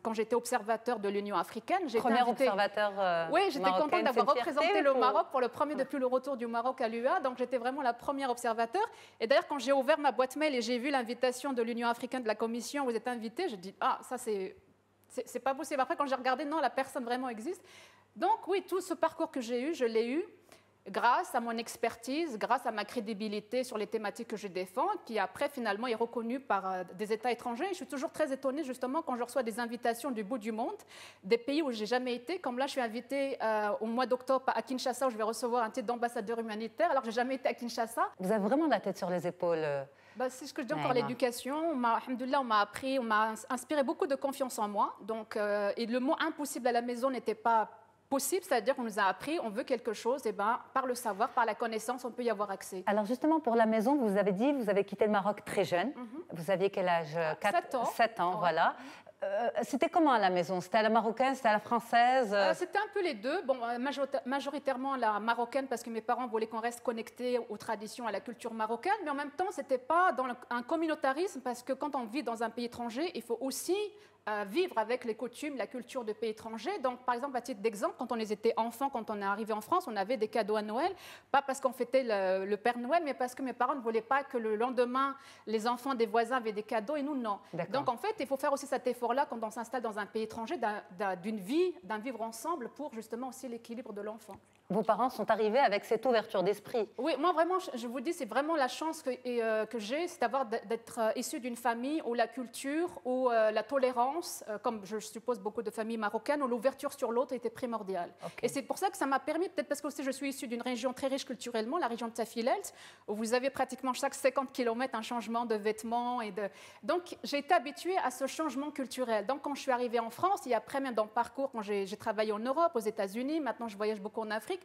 quand j'étais observateur de l'Union africaine, j'ai été invitée... observateur Oui, j'étais contente d'avoir représenté le Maroc pour le premier depuis le retour du Maroc à l'UA. Donc j'étais vraiment la première observateur. Et d'ailleurs, quand j'ai ouvert ma boîte mail et j'ai vu l'invitation de l'Union africaine de la Commission, vous êtes invité, j'ai dit ah ça c'est pas possible. Après, quand j'ai regardé, non, la personne vraiment existe. Donc oui, tout ce parcours que j'ai eu, je l'ai eu grâce à mon expertise, grâce à ma crédibilité sur les thématiques que je défends, qui après finalement est reconnue par des États étrangers. Et je suis toujours très étonnée justement quand je reçois des invitations du bout du monde, des pays où je n'ai jamais été. Comme là, je suis invitée au mois d'octobre à Kinshasa, où je vais recevoir un titre d'ambassadeur humanitaire, alors que je n'ai jamais été à Kinshasa. Vous avez vraiment la tête sur les épaules. C'est ce que je dis encore, l'éducation. Alhamdoulilah, on m'a appris, on m'a inspiré beaucoup de confiance en moi. Donc, et le mot impossible à la maison n'était pas possible, c'est-à-dire qu'on nous a appris, on veut quelque chose, et par le savoir, par la connaissance, on peut y avoir accès. Alors justement, pour la maison, vous avez dit, vous avez quitté le Maroc très jeune. Vous aviez quel âge? 7 ans. Voilà. C'était comment à la maison? C'était à la marocaine, c'était à la française? C'était un peu les deux. Bon, majoritairement la marocaine, parce que mes parents voulaient qu'on reste connectés aux traditions, à la culture marocaine, mais en même temps, c'était pas dans un communautarisme, parce que quand on vit dans un pays étranger, il faut aussi vivre avec les coutumes, la culture de pays étrangers. Donc, par exemple, à titre d'exemple, quand on était enfants, quand on est arrivé en France, on avait des cadeaux à Noël, pas parce qu'on fêtait le Père Noël, mais parce que mes parents ne voulaient pas que le lendemain, les enfants des voisins avaient des cadeaux et nous, non. Donc, en fait, il faut faire aussi cet effort-là quand on s'installe dans un pays étranger, d'un vivre ensemble pour justement aussi l'équilibre de l'enfant. Vos parents sont arrivés avec cette ouverture d'esprit. Oui, moi vraiment, je vous dis, c'est vraiment la chance que j'ai, c'est d'être issue d'une famille où la culture, où la tolérance, comme je suppose beaucoup de familles marocaines, où l'ouverture sur l'autre était primordiale. Et c'est pour ça que ça m'a permis, peut-être parce que aussi je suis issue d'une région très riche culturellement, la région de Tafilelt, où vous avez pratiquement chaque 50 km un changement de vêtements. Donc j'ai été habituée à ce changement culturel. Donc quand je suis arrivée en France, et après même dans le parcours, quand j'ai travaillé en Europe, aux États-Unis, maintenant je voyage beaucoup en Afrique,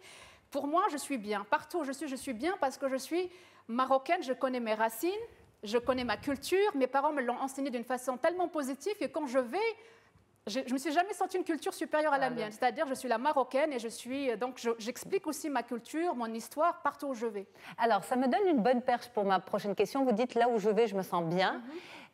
pour moi, je suis bien. Partout où je suis bien parce que je suis marocaine, je connais mes racines, je connais ma culture. Mes parents me l'ont enseigné d'une façon tellement positive que quand je vais, je ne me suis jamais sentie une culture supérieure à la mienne. C'est-à-dire, je suis la marocaine et donc j'explique aussi ma culture, mon histoire, partout où je vais. Alors, ça me donne une bonne perche pour ma prochaine question. Vous dites, là où je vais, je me sens bien.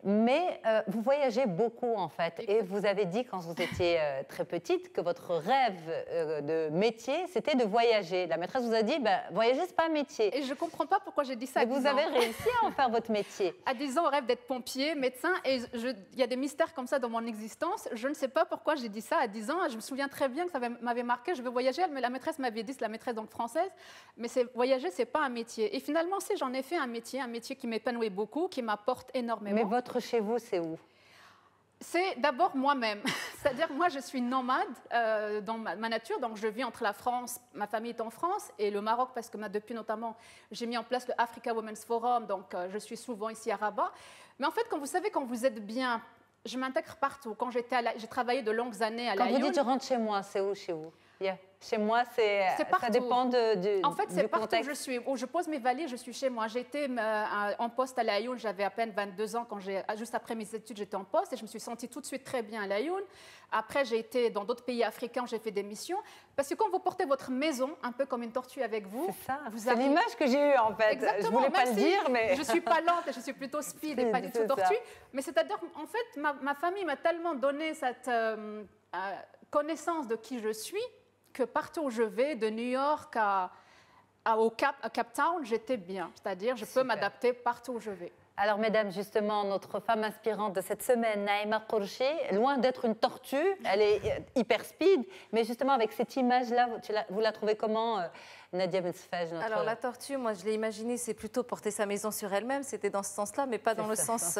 Mais vous voyagez beaucoup, en fait. Et vous avez dit, quand vous étiez très petite, que votre rêve de métier, c'était de voyager. La maîtresse vous a dit, voyager, ce n'est pas un métier. Et je ne comprends pas pourquoi j'ai dit ça à 10 ans. Vous avez réussi à en faire votre métier. À 10 ans, on rêve d'être pompier, médecin. Et il y a des mystères comme ça dans mon existence. Je ne sais pas pourquoi j'ai dit ça à 10 ans. Je me souviens très bien que ça m'avait marqué. Je veux voyager. Mais la maîtresse m'avait dit, c'est la maîtresse donc française, mais voyager, ce n'est pas un métier. Et finalement, si j'en ai fait un métier qui m'épanouit beaucoup, qui m'apporte énormément. Mais votre chez vous, c'est où? C'est d'abord moi-même. C'est-à-dire, moi, je suis nomade dans ma nature. Donc, je vis entre la France, ma famille est en France, et le Maroc, parce que depuis notamment, j'ai mis en place le Africa Women's Forum. Donc, je suis souvent ici à Rabat. Mais en fait, quand vous êtes bien, je m'intègre partout. Quand j'ai travaillé de longues années à Laayoune. Quand vous dites je rentre chez moi, c'est où chez vous? Chez moi, ça dépend du En fait, c'est partout contexte. où je suis. Où je pose mes valises, je suis chez moi. J'étais en poste à Laayoune, j'avais à peine 22 ans. Juste après mes études, j'étais en poste et je me suis sentie tout de suite très bien à Laayoune. Après, j'ai été dans d'autres pays africains, j'ai fait des missions. Parce que quand vous portez votre maison, un peu comme une tortue avec vous... C'est l'image que j'ai eue, en fait. Exactement, je ne voulais pas le dire, mais... Je ne suis pas lente, je suis plutôt speed et pas du tout tortue. Mais c'est-à-dire, en fait, ma famille m'a tellement donné cette connaissance de qui je suis que partout où je vais, de New York à Cape Town, j'étais bien. C'est-à-dire, je peux m'adapter partout où je vais. Alors, mesdames, justement, notre femme inspirante de cette semaine, Naïma Kourchi, loin d'être une tortue, elle est hyper speed, mais justement, avec cette image-là, vous la trouvez comment, Nadia Bensfej? Alors, la tortue, moi, je l'ai imaginée, c'est plutôt porter sa maison sur elle-même, c'était dans ce sens-là, mais pas dans le sens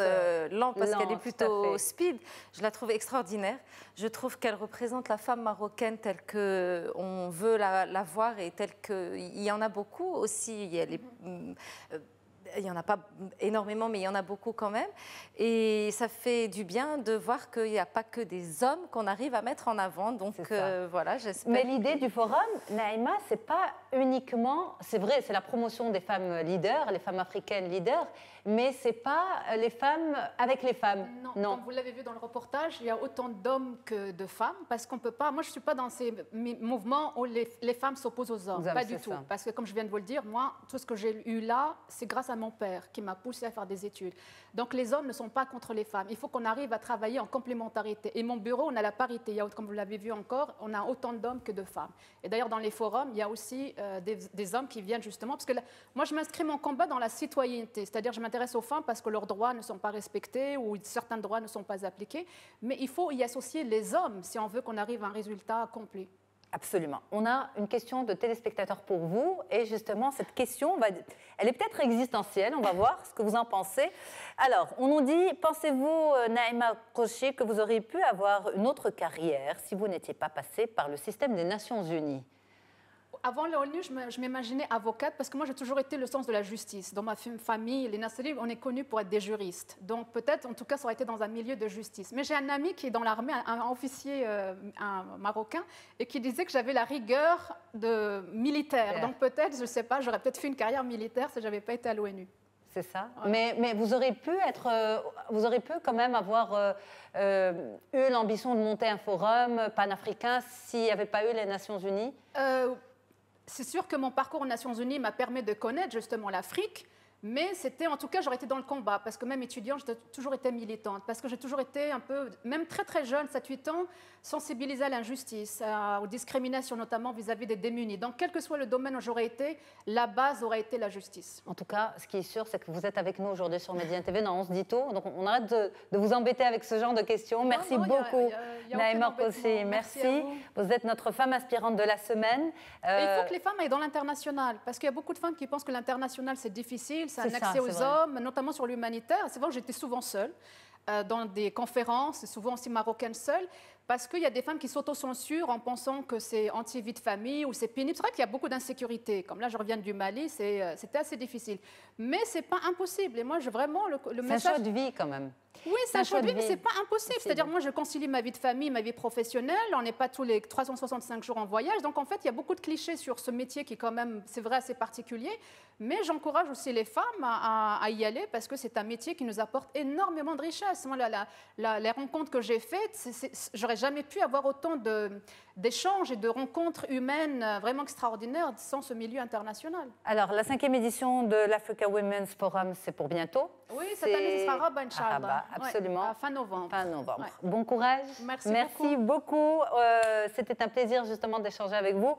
lent, parce qu'elle est plutôt speed. Je la trouve extraordinaire. Je trouve qu'elle représente la femme marocaine telle qu'on veut la voir et telle qu'il y en a beaucoup aussi. Il n'y en a pas énormément, mais il y en a beaucoup quand même. Et ça fait du bien de voir qu'il n'y a pas que des hommes qu'on arrive à mettre en avant. Donc voilà, j'espère. Mais l'idée du forum, Naïma, c'est pas uniquement... C'est vrai, c'est la promotion des femmes leaders, les femmes africaines leaders, mais c'est pas les femmes avec les femmes. Non. Comme vous l'avez vu dans le reportage, il y a autant d'hommes que de femmes, parce qu'on peut pas... Moi, je ne suis pas dans ces mouvements où les femmes s'opposent aux hommes. Pas du tout. Parce que, comme je viens de vous le dire, moi, tout ce que j'ai eu là, c'est grâce à mon père qui m'a poussé à faire des études. Donc les hommes ne sont pas contre les femmes. Il faut qu'on arrive à travailler en complémentarité. Et mon bureau, on a la parité. Comme vous l'avez vu encore, on a autant d'hommes que de femmes. Et d'ailleurs, dans les forums, il y a aussi des hommes qui viennent justement... Parce que moi, je m'inscris mon combat dans la citoyenneté. C'est-à-dire, je m'intéresse aux femmes parce que leurs droits ne sont pas respectés ou certains droits ne sont pas appliqués. Mais il faut y associer les hommes si on veut qu'on arrive à un résultat complet. Absolument. On a une question de téléspectateur pour vous et justement cette question, elle est peut-être existentielle, on va voir ce que vous en pensez. Alors, on nous dit, pensez-vous, Naïma Kourchi, que vous auriez pu avoir une autre carrière si vous n'étiez pas passée par le système des Nations Unies? Avant l'ONU, je m'imaginais avocate parce que moi, j'ai toujours été le sens de la justice. Dans ma famille, les Nasseri, on est connus pour être des juristes. Donc peut-être, en tout cas, ça aurait été dans un milieu de justice. Mais j'ai un ami qui est dans l'armée, un officier un marocain, et qui disait que j'avais la rigueur de militaire. Donc peut-être, je ne sais pas, j'aurais peut-être fait une carrière militaire si je n'avais pas été à l'ONU. C'est ça. Ouais. Mais vous auriez pu quand même avoir eu l'ambition de monter un forum panafricain s'il n'y avait pas eu les Nations Unies? C'est sûr que mon parcours aux Nations Unies m'a permis de connaître justement l'Afrique, mais c'était, en tout cas, j'aurais été dans le combat, parce que même étudiante, j'ai toujours été militante, parce que j'ai toujours été un peu, même très très jeune, 7-8 ans, sensibilisée à l'injustice, aux discriminations, notamment vis-à-vis des démunis. Donc, quel que soit le domaine où j'aurais été, la base aurait été la justice. En tout cas, ce qui est sûr, c'est que vous êtes avec nous aujourd'hui sur Médien TV dans On se dit tout. Donc, on arrête de vous embêter avec ce genre de questions. Merci beaucoup, Naïma Kourchi. Merci. Vous êtes notre femme inspirante de la semaine. Et il faut que les femmes aillent dans l'international, parce qu'il y a beaucoup de femmes qui pensent que l'international, c'est difficile. C'est un accès aux hommes, notamment sur l'humanitaire. C'est vrai que j'étais souvent seule dans des conférences, souvent aussi marocaine seule, parce qu'il y a des femmes qui s'autocensurent en pensant que c'est anti-vie de famille ou c'est pénible. C'est vrai qu'il y a beaucoup d'insécurité. Comme là, je reviens du Mali, c'était assez difficile. Mais ce n'est pas impossible. Et moi, vraiment, le message... C'est un choix de vie, quand même. Oui, c'est un choix de vie, mais ce n'est pas impossible. C'est-à-dire, moi, je concilie ma vie de famille, ma vie professionnelle. On n'est pas tous les 365 jours en voyage. Donc, en fait, il y a beaucoup de clichés sur ce métier qui est quand même, c'est vrai, assez particulier. Mais j'encourage aussi les femmes à y aller parce que c'est un métier qui nous apporte énormément de richesse. Moi, les rencontres que j'ai faites, j'aurais jamais pu avoir autant d'échanges et de rencontres humaines vraiment extraordinaires sans ce milieu international. Alors, la 5e édition de l'Africa Women's Forum, c'est pour bientôt? Oui, cette année, ce sera Rabat, Inch'Allah. Absolument. Ouais, fin novembre. Fin novembre. Ouais. Bon courage. Merci beaucoup. C'était un plaisir justement d'échanger avec vous.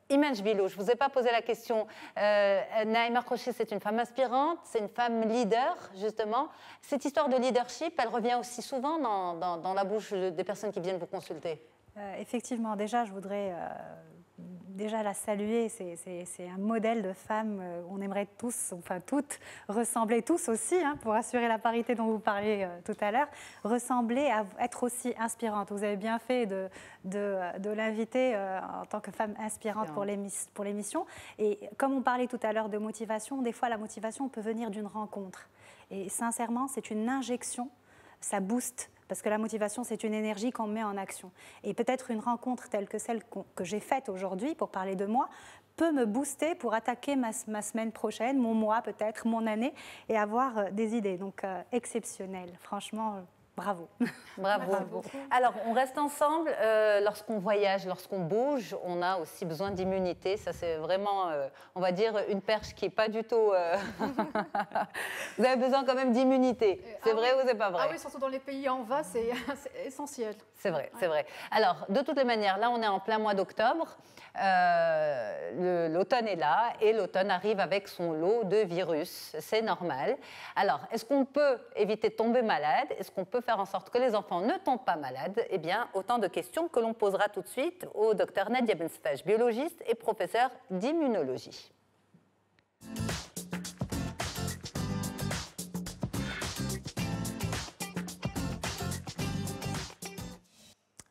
Imen Jbilou, je ne vous ai pas posé la question. Naïma Kourchi, c'est une femme inspirante, c'est une femme leader, justement. Cette histoire de leadership, elle revient aussi souvent dans la bouche des personnes qui viennent vous consulter. Effectivement, déjà, je voudrais déjà la saluer, c'est un modèle de femme. On aimerait tous, enfin toutes, ressembler tous aussi, hein, pour assurer la parité dont vous parliez tout à l'heure, ressembler à être aussi inspirante. Vous avez bien fait de l'inviter en tant que femme inspirante pour l'émission. Et comme on parlait tout à l'heure de motivation, des fois la motivation peut venir d'une rencontre. Et sincèrement, c'est une injection, ça booste. Parce que la motivation, c'est une énergie qu'on met en action. Et peut-être une rencontre telle que celle que j'ai faite aujourd'hui, pour parler de moi, peut me booster pour attaquer ma semaine prochaine, mon mois peut-être, mon année, et avoir des idées. Donc, exceptionnel. Franchement, bravo. Bravo. Alors, on reste ensemble. Lorsqu'on voyage, lorsqu'on bouge, on a aussi besoin d'immunité. Ça, c'est vraiment, on va dire, une perche qui n'est pas du tout... Vous avez besoin quand même d'immunité. C'est vrai ou c'est pas vrai? Ah oui, surtout dans les pays où on va, c'est essentiel. C'est vrai, c'est vrai. Alors, de toutes les manières, là, on est en plein mois d'octobre. L'automne est là et l'automne arrive avec son lot de virus. C'est normal. Alors, est-ce qu'on peut éviter de tomber malade? Est-ce qu'on peut faire en sorte que les enfants ne tombent pas malades? Eh bien, autant de questions que l'on posera tout de suite au docteur Nadia Bensfaj, biologiste et professeur d'immunologie.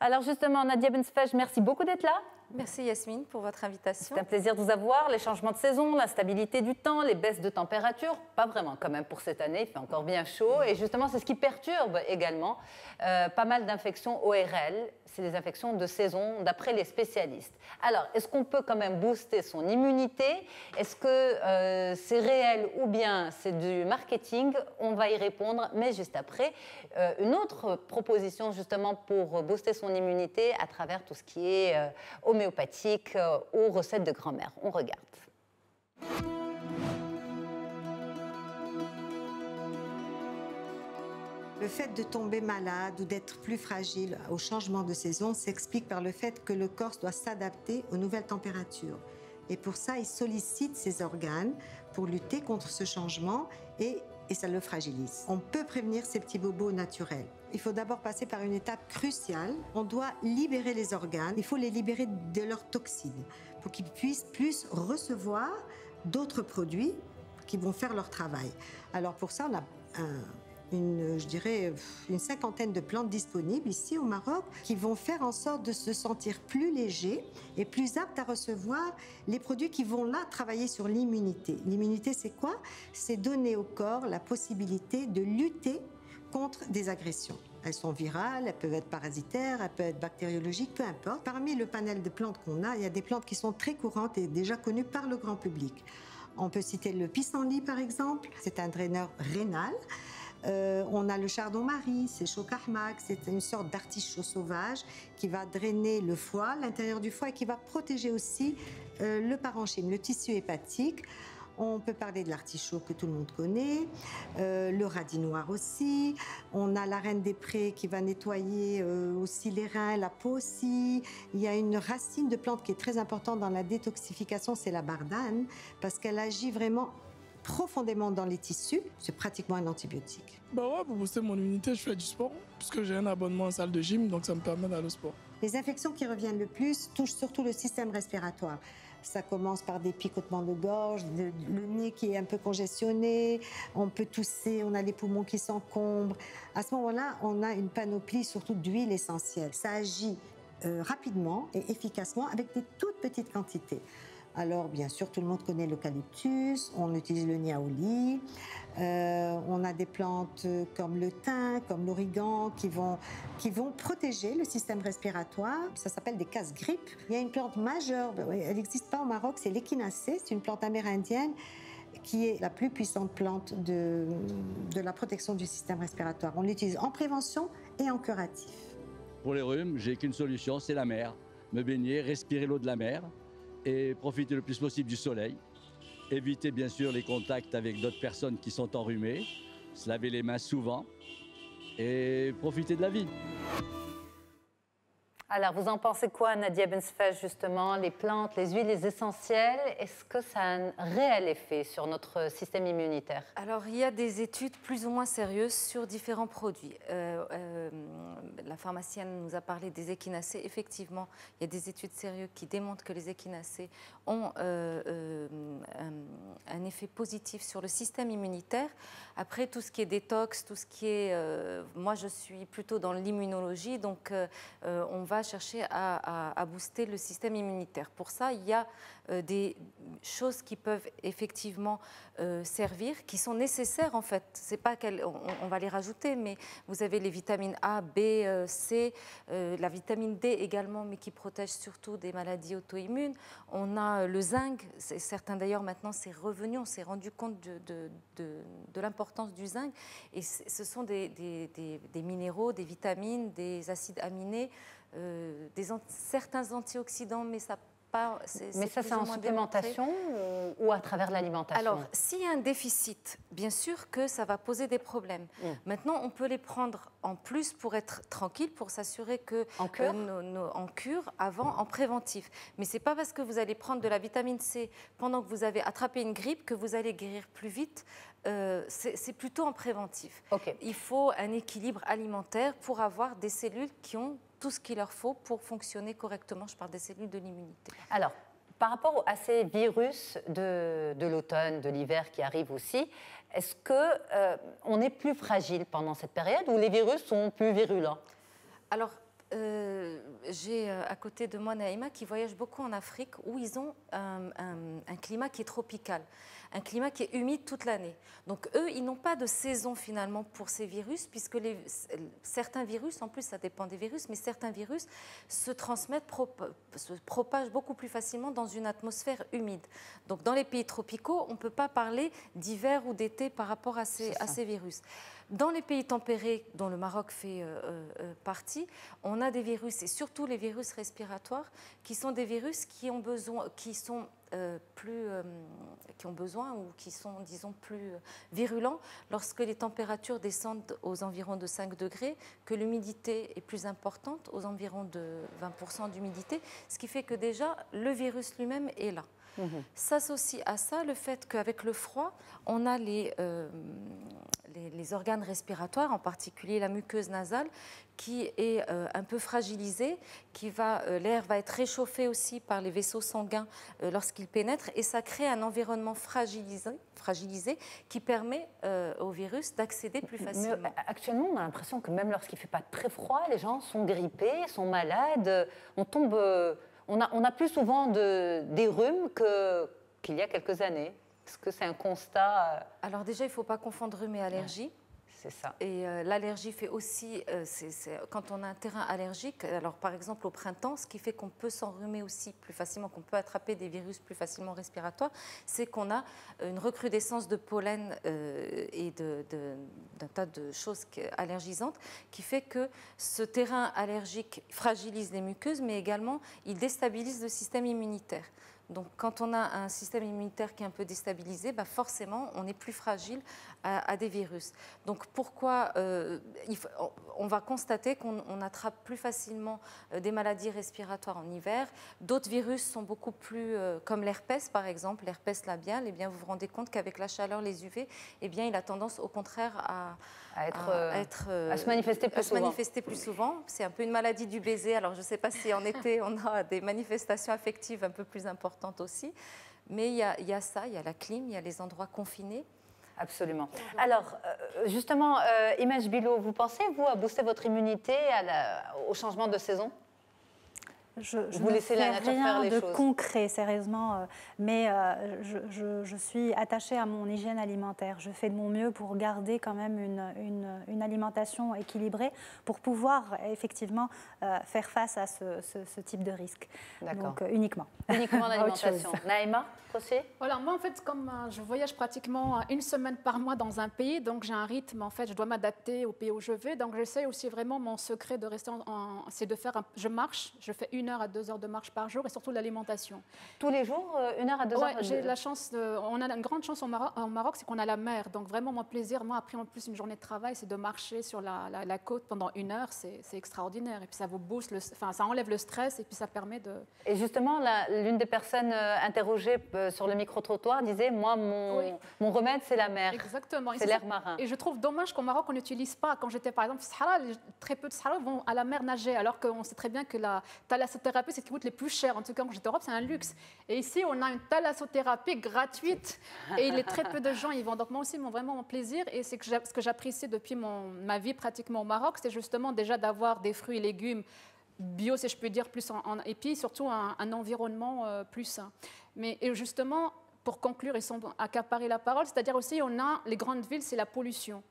Alors justement, Nadia Bensfaj, merci beaucoup d'être là. Merci Yasmine pour votre invitation. C'est un plaisir de vous avoir. Les changements de saison, l'instabilité du temps, les baisses de température, pas vraiment quand même pour cette année, il fait encore bien chaud. Et justement, c'est ce qui perturbe également pas mal d'infections ORL. C'est des infections de saison d'après les spécialistes. Alors, est-ce qu'on peut quand même booster son immunité? Est-ce que c'est réel ou bien c'est du marketing? On va y répondre, mais juste après. Une autre proposition justement pour booster son immunité à travers tout ce qui est homéopathique aux recettes de grand-mère. On regarde. Le fait de tomber malade ou d'être plus fragile au changement de saison s'explique par le fait que le corps doit s'adapter aux nouvelles températures. Et pour ça, il sollicite ses organes pour lutter contre ce changement et ça le fragilise. On peut prévenir ces petits bobos naturels. Il faut d'abord passer par une étape cruciale. On doit libérer les organes. Il faut les libérer de leurs toxines pour qu'ils puissent plus recevoir d'autres produits qui vont faire leur travail. Alors pour ça, on a je dirais une cinquantaine de plantes disponibles ici au Maroc qui vont faire en sorte de se sentir plus léger et plus aptes à recevoir les produits qui vont là travailler sur l'immunité. L'immunité, c'est quoi? C'est donner au corps la possibilité de lutter contre des agressions. Elles sont virales, elles peuvent être parasitaires, elles peuvent être bactériologiques, peu importe. Parmi le panel de plantes qu'on a, il y a des plantes qui sont très courantes et déjà connues par le grand public. On peut citer le pissenlit par exemple, c'est un draineur rénal. On a le chardon-marie, c'est chocahmak, c'est une sorte d'artichaut sauvage qui va drainer le foie, l'intérieur du foie et qui va protéger aussi le parenchyme, le tissu hépatique. On peut parler de l'artichaut que tout le monde connaît, le radis noir aussi. On a la reine des prés qui va nettoyer aussi les reins, la peau aussi. Il y a une racine de plante qui est très importante dans la détoxification, c'est la bardane, parce qu'elle agit vraiment profondément dans les tissus. C'est pratiquement un antibiotique. Bah ouais, pour booster mon immunité, je fais du sport, puisque j'ai un abonnement en salle de gym, donc ça me permet d'aller au sport. Les infections qui reviennent le plus touchent surtout le système respiratoire. Ça commence par des picotements de gorge, le nez qui est un peu congestionné, on peut tousser, on a les poumons qui s'encombrent. À ce moment-là, on a une panoplie surtout d'huiles essentielles. Ça agit rapidement et efficacement avec des toutes petites quantités. Alors, bien sûr, tout le monde connaît l'eucalyptus, on utilise le niaouli, on a des plantes comme le thym, comme l'origan qui vont protéger le système respiratoire. Ça s'appelle des casse-grippes. Il y a une plante majeure, elle n'existe pas au Maroc, c'est l'échinacée, c'est une plante amérindienne qui est la plus puissante plante de la protection du système respiratoire. On l'utilise en prévention et en curatif. Pour les rhumes, j'ai qu'une solution, c'est la mer. Me baigner, respirer l'eau de la mer et profiter le plus possible du soleil. Éviter bien sûr les contacts avec d'autres personnes qui sont enrhumées, se laver les mains souvent et profiter de la vie. Alors, vous en pensez quoi, Nadia Bensfeld, justement, les plantes, les huiles, les essentiels, est-ce que ça a un réel effet sur notre système immunitaire? Alors, il y a des études plus ou moins sérieuses sur différents produits. La pharmacienne nous a parlé des échinacées. Effectivement, il y a des études sérieuses qui démontrent que les échinacées ont un effet positif sur le système immunitaire. Après, tout ce qui est détox, tout ce qui est... moi, je suis plutôt dans l'immunologie, donc on va chercher à booster le système immunitaire. Pour ça, il y a des choses qui peuvent effectivement servir, qui sont nécessaires en fait. C'est pas on va les rajouter, mais vous avez les vitamines A, B, C, la vitamine D également, mais qui protège surtout des maladies auto-immunes. On a le zinc, certains d'ailleurs maintenant c'est revenu, on s'est rendu compte de l'importance du zinc. Et ce sont des minéraux, des vitamines, des acides aminés, certains antioxydants, mais ça pas. Mais ça, c'est en supplémentation ou à travers l'alimentation? Alors, s'il y a un déficit, bien sûr que ça va poser des problèmes. Maintenant, on peut les prendre en plus pour être tranquille, pour s'assurer que en cure, en cure avant, en préventif. Mais c'est pas parce que vous allez prendre de la vitamine C pendant que vous avez attrapé une grippe que vous allez guérir plus vite. C'est plutôt en préventif. Okay. Il faut un équilibre alimentaire pour avoir des cellules qui ont tout ce qu'il leur faut pour fonctionner correctement. Je parle des cellules de l'immunité. Alors, par rapport à ces virus de l'automne, de l'hiver qui arrivent aussi, est-ce qu'on est plus fragile pendant cette période ou les virus sont plus virulents? Alors, j'ai à côté de moi Naïma qui voyage beaucoup en Afrique où ils ont un climat qui est tropical, un climat qui est humide toute l'année. Donc eux, ils n'ont pas de saison finalement pour ces virus puisque certains virus, en plus ça dépend des virus, mais certains virus se transmettent, se propagent beaucoup plus facilement dans une atmosphère humide. Donc dans les pays tropicaux, on ne peut pas parler d'hiver ou d'été par rapport à ces virus. Dans les pays tempérés, dont le Maroc fait partie, on a des virus, et surtout les virus respiratoires, qui sont des virus qui ont besoin, qui ont besoin ou qui sont, disons, plus virulents lorsque les températures descendent aux environs de 5 degrés, que l'humidité est plus importante, aux environs de 20% d'humidité, ce qui fait que déjà, le virus lui-même est là. S'associe à ça le fait qu'avec le froid, on a les organes respiratoires, en particulier la muqueuse nasale, qui est un peu fragilisée, l'air va être réchauffé aussi par les vaisseaux sanguins lorsqu'ils pénètrent, et ça crée un environnement fragilisé qui permet au virus d'accéder plus facilement. Mais actuellement, on a l'impression que même lorsqu'il ne fait pas très froid, les gens sont grippés, sont malades, on a plus souvent des rhumes qu'il y a quelques années. Est-ce que c'est un constat Alors déjà, il ne faut pas confondre rhume et allergie. C'est ça. Et l'allergie fait aussi, quand on a un terrain allergique, alors par exemple au printemps, ce qui fait qu'on peut s'enrhumer aussi plus facilement, qu'on peut attraper des virus plus facilement respiratoires, c'est qu'on a une recrudescence de pollen et d'un tas de choses allergisantes qui fait que ce terrain allergique fragilise les muqueuses, mais également il déstabilise le système immunitaire. Donc, quand on a un système immunitaire qui est un peu déstabilisé, forcément, on est plus fragile à des virus. Donc, pourquoi on va constater qu'on attrape plus facilement des maladies respiratoires en hiver. D'autres virus sont beaucoup plus, comme l'herpès, par exemple, l'herpès labial. Eh bien, vous vous rendez compte qu'avec la chaleur, les UV, eh bien, il a tendance, au contraire, à se manifester plus souvent. C'est un peu une maladie du baiser. Alors, je ne sais pas si en été, on a des manifestations affectives un peu plus importantes aussi. Mais il y a ça, il y a la clim, il y a les endroits confinés. Absolument. Alors, justement, Image Bilo, vous pensez, vous, à booster votre immunité au changement de saison? Vous laissez la nature faire les choses. De concret, sérieusement, mais je suis attachée à mon hygiène alimentaire. Je fais de mon mieux pour garder quand même une alimentation équilibrée pour pouvoir effectivement faire face à ce type de risque. Donc uniquement. Uniquement l'alimentation. Naïma, aussi? Voilà, moi en fait, comme je voyage pratiquement une semaine par mois dans un pays, donc j'ai un rythme, en fait, je dois m'adapter au pays où je vais. Donc j'essaie aussi vraiment, mon secret de rester, c'est de faire, je marche, je fais 1 heure à 2 heures de marche par jour et surtout l'alimentation. Tous les jours, 1 heure à 2 heures? J'ai la chance, on a une grande chance au Maroc, c'est qu'on a la mer. Donc vraiment, mon plaisir, moi, après en plus une journée de travail, c'est de marcher sur la côte pendant 1 heure. C'est extraordinaire. Et puis ça vous booste, ça enlève le stress et puis ça permet de... Et justement, l'une des personnes interrogées sur le micro-trottoir disait, moi, mon remède, c'est la mer. Exactement. C'est l'air marin. Et je trouve dommage qu'au Maroc, on n'utilise pas. Quand j'étais, par exemple, au Sahara, très peu de Sahara vont à la mer nager, alors qu'on sait très bien que la thalassothérapie, c'est ce qui coûte les plus cher. En tout cas, quand j'étais en Europe, c'est un luxe. Et ici, on a une thalassothérapie gratuite et il est très peu de gens y vont. Donc moi aussi, vraiment mon plaisir, et c'est que ce que j'apprécie depuis ma vie pratiquement au Maroc, c'est justement déjà d'avoir des fruits et légumes bio, si je peux dire, plus et puis surtout un environnement plus sain. Mais et justement, pour conclure et sans accaparer la parole, c'est-à-dire aussi, on a les grandes villes, c'est la pollution.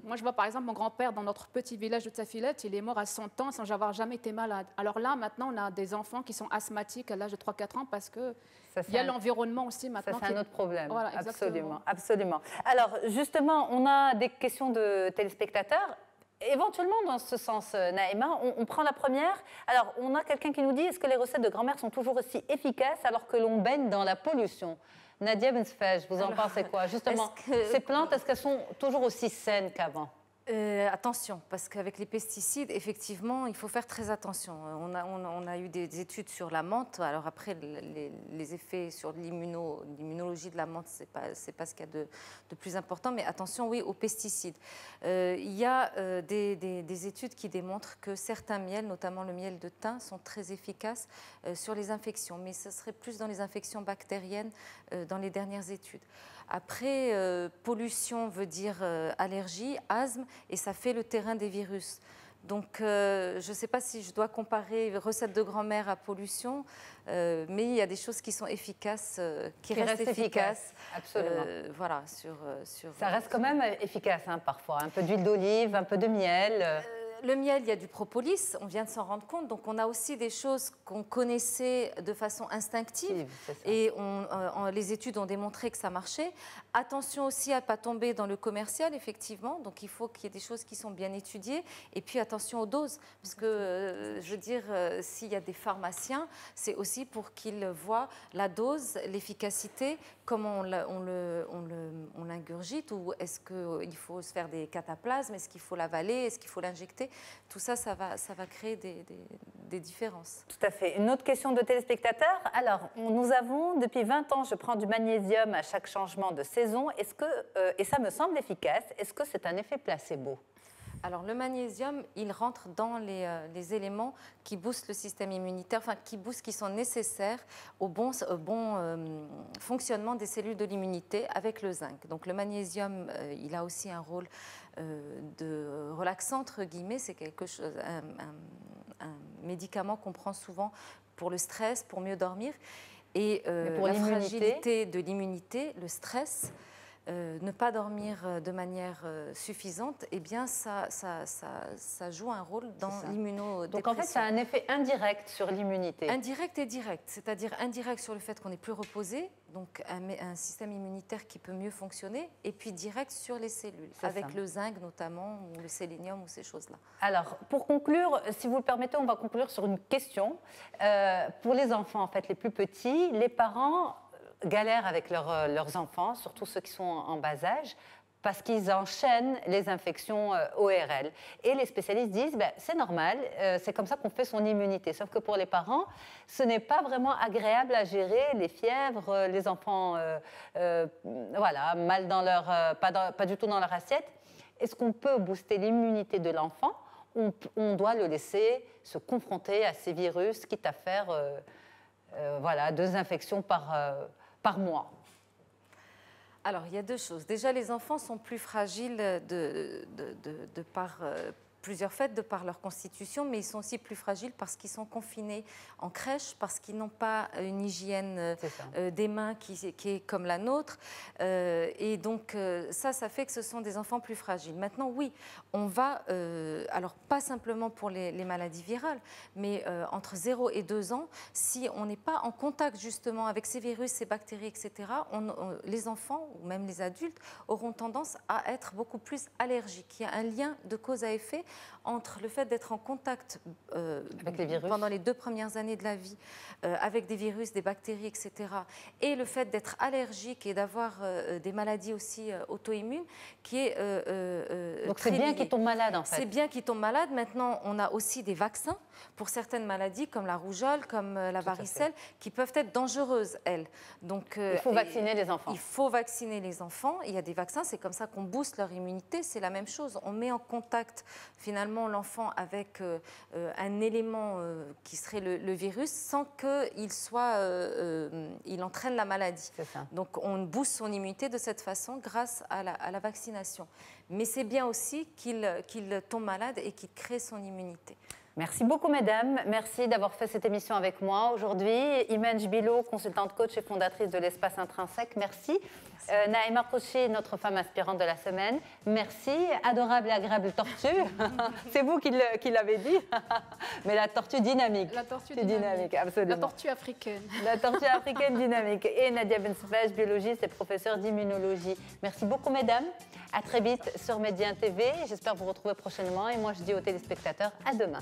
Moi, je vois par exemple mon grand-père dans notre petit village de Tafilette, il est mort à 100 ans sans avoir jamais été malade. Alors là, maintenant, on a des enfants qui sont asthmatiques à l'âge de 3-4 ans parce qu'il y a l'environnement aussi maintenant. Ça, c'est un autre problème. Voilà, absolument, absolument. Alors, justement, on a des questions de téléspectateurs. Éventuellement, dans ce sens, Naïma, on prend la première. Alors, on a quelqu'un qui nous dit, est-ce que les recettes de grand-mère sont toujours aussi efficaces alors que l'on baigne dans la pollution? Nadia Bensfej, vous en pensez quoi? Justement, ces plantes, est-ce qu'elles sont toujours aussi saines qu'avant? Attention, parce qu'avec les pesticides, effectivement, il faut faire très attention. On a eu des études sur la menthe. Alors après, les effets sur l'immunologie de la menthe, c'est pas ce qu'il y a de plus important. Mais attention, oui, aux pesticides. Il y a des études qui démontrent que certains miels, notamment le miel de thym, sont très efficaces sur les infections. Mais ce serait plus dans les infections bactériennes dans les dernières études. Après, pollution veut dire allergie, asthme, et ça fait le terrain des virus. Donc, je ne sais pas si je dois comparer recette de grand-mère à pollution, mais il y a des choses qui sont efficaces, qui restent efficaces. Absolument. Voilà, ça reste quand même efficace, hein, parfois. Un peu d'huile d'olive, un peu de miel. Le miel, il y a du propolis, on vient de s'en rendre compte. Donc, on a aussi des choses qu'on connaissait de façon instinctive. Et les études ont démontré que ça marchait. Attention aussi à ne pas tomber dans le commercial, effectivement. Donc, il faut qu'il y ait des choses qui sont bien étudiées. Et puis, attention aux doses. Parce que, je veux dire, s'il y a des pharmaciens, c'est aussi pour qu'ils voient la dose, l'efficacité, comment on l'ingurgite, ou est-ce qu'il faut se faire des cataplasmes, est-ce qu'il faut l'avaler, est-ce qu'il faut l'injecter. Tout ça, ça va créer des différences. Tout à fait. Une autre question de téléspectateur. Alors, nous avons, depuis 20 ans, je prends du magnésium à chaque changement de saison. Et ça me semble efficace. Est-ce que c'est un effet placebo? Alors, le magnésium, il rentre dans les éléments qui boostent le système immunitaire, enfin, qui sont nécessaires au bon fonctionnement des cellules de l'immunité avec le zinc. Donc, le magnésium, il a aussi un rôle de relaxant, entre guillemets. C'est quelque chose, un médicament qu'on prend souvent pour le stress, pour mieux dormir. Et pour la fragilité de l'immunité, le stress, ne pas dormir de manière suffisante, eh bien, ça joue un rôle dans l'immunodépression. Donc, en fait, ça a un effet indirect sur l'immunité. Indirect et direct, c'est-à-dire indirect sur le fait qu'on est plus reposé, donc un système immunitaire qui peut mieux fonctionner, et puis direct sur les cellules, avec le zinc notamment, ou le sélénium, ou ces choses-là. Alors, pour conclure, si vous le permettez, on va conclure sur une question. Pour les enfants, en fait, les plus petits, les parents galèrent avec leurs enfants, surtout ceux qui sont en bas âge, parce qu'ils enchaînent les infections ORL. Et les spécialistes disent, c'est normal, c'est comme ça qu'on fait son immunité. Sauf que pour les parents, ce n'est pas vraiment agréable à gérer, les fièvres, les enfants voilà, mal dans pas du tout dans leur assiette. Est-ce qu'on peut booster l'immunité de l'enfant? On doit le laisser se confronter à ces virus, quitte à faire voilà, 2 infections par mois. Alors, il y a 2 choses. Déjà, les enfants sont plus fragiles de par plusieurs faits, de par leur constitution, mais ils sont aussi plus fragiles parce qu'ils sont confinés en crèche, parce qu'ils n'ont pas une hygiène des mains qui est comme la nôtre. Et donc, ça fait que ce sont des enfants plus fragiles. Maintenant, oui, on va, alors pas simplement pour les maladies virales, mais entre 0 et 2 ans, si on n'est pas en contact justement avec ces virus, ces bactéries, etc., les enfants, ou même les adultes, auront tendance à être beaucoup plus allergiques. Il y a un lien de cause à effet entre le fait d'être en contact avec les virus, pendant les 2 premières années de la vie avec des virus, des bactéries, etc. et le fait d'être allergique et d'avoir des maladies aussi auto-immunes qui est donc c'est bien qu'ils tombent malades en fait. C'est bien qu'ils tombent malades. Maintenant, on a aussi des vaccins pour certaines maladies comme la rougeole, comme la varicelle, qui peuvent être dangereuses, elles. Donc, il faut vacciner les enfants. Il faut vacciner les enfants. Il y a des vaccins, c'est comme ça qu'on booste leur immunité. C'est la même chose. On met en contact finalement l'enfant avec un élément qui serait le virus sans qu'il il entraîne la maladie. Donc on booste son immunité de cette façon grâce à la vaccination. Mais c'est bien aussi qu'il tombe malade et qu'il crée son immunité. Merci beaucoup, mesdames. Merci d'avoir fait cette émission avec moi aujourd'hui. Imen Jbilo, consultante coach et fondatrice de l'Espace Intrinsèque, merci. Naïma Kouchi, notre femme inspirante de la semaine, merci. Adorable et agréable tortue. C'est vous qui l'avez dit. Mais la tortue dynamique. La tortue dynamique, absolument. La tortue africaine. La tortue africaine dynamique. Et Nadia Bensoufache, biologiste et professeure d'immunologie. Merci beaucoup, mesdames. À très vite sur Médien TV. J'espère vous retrouver prochainement. Et moi, je dis aux téléspectateurs à demain.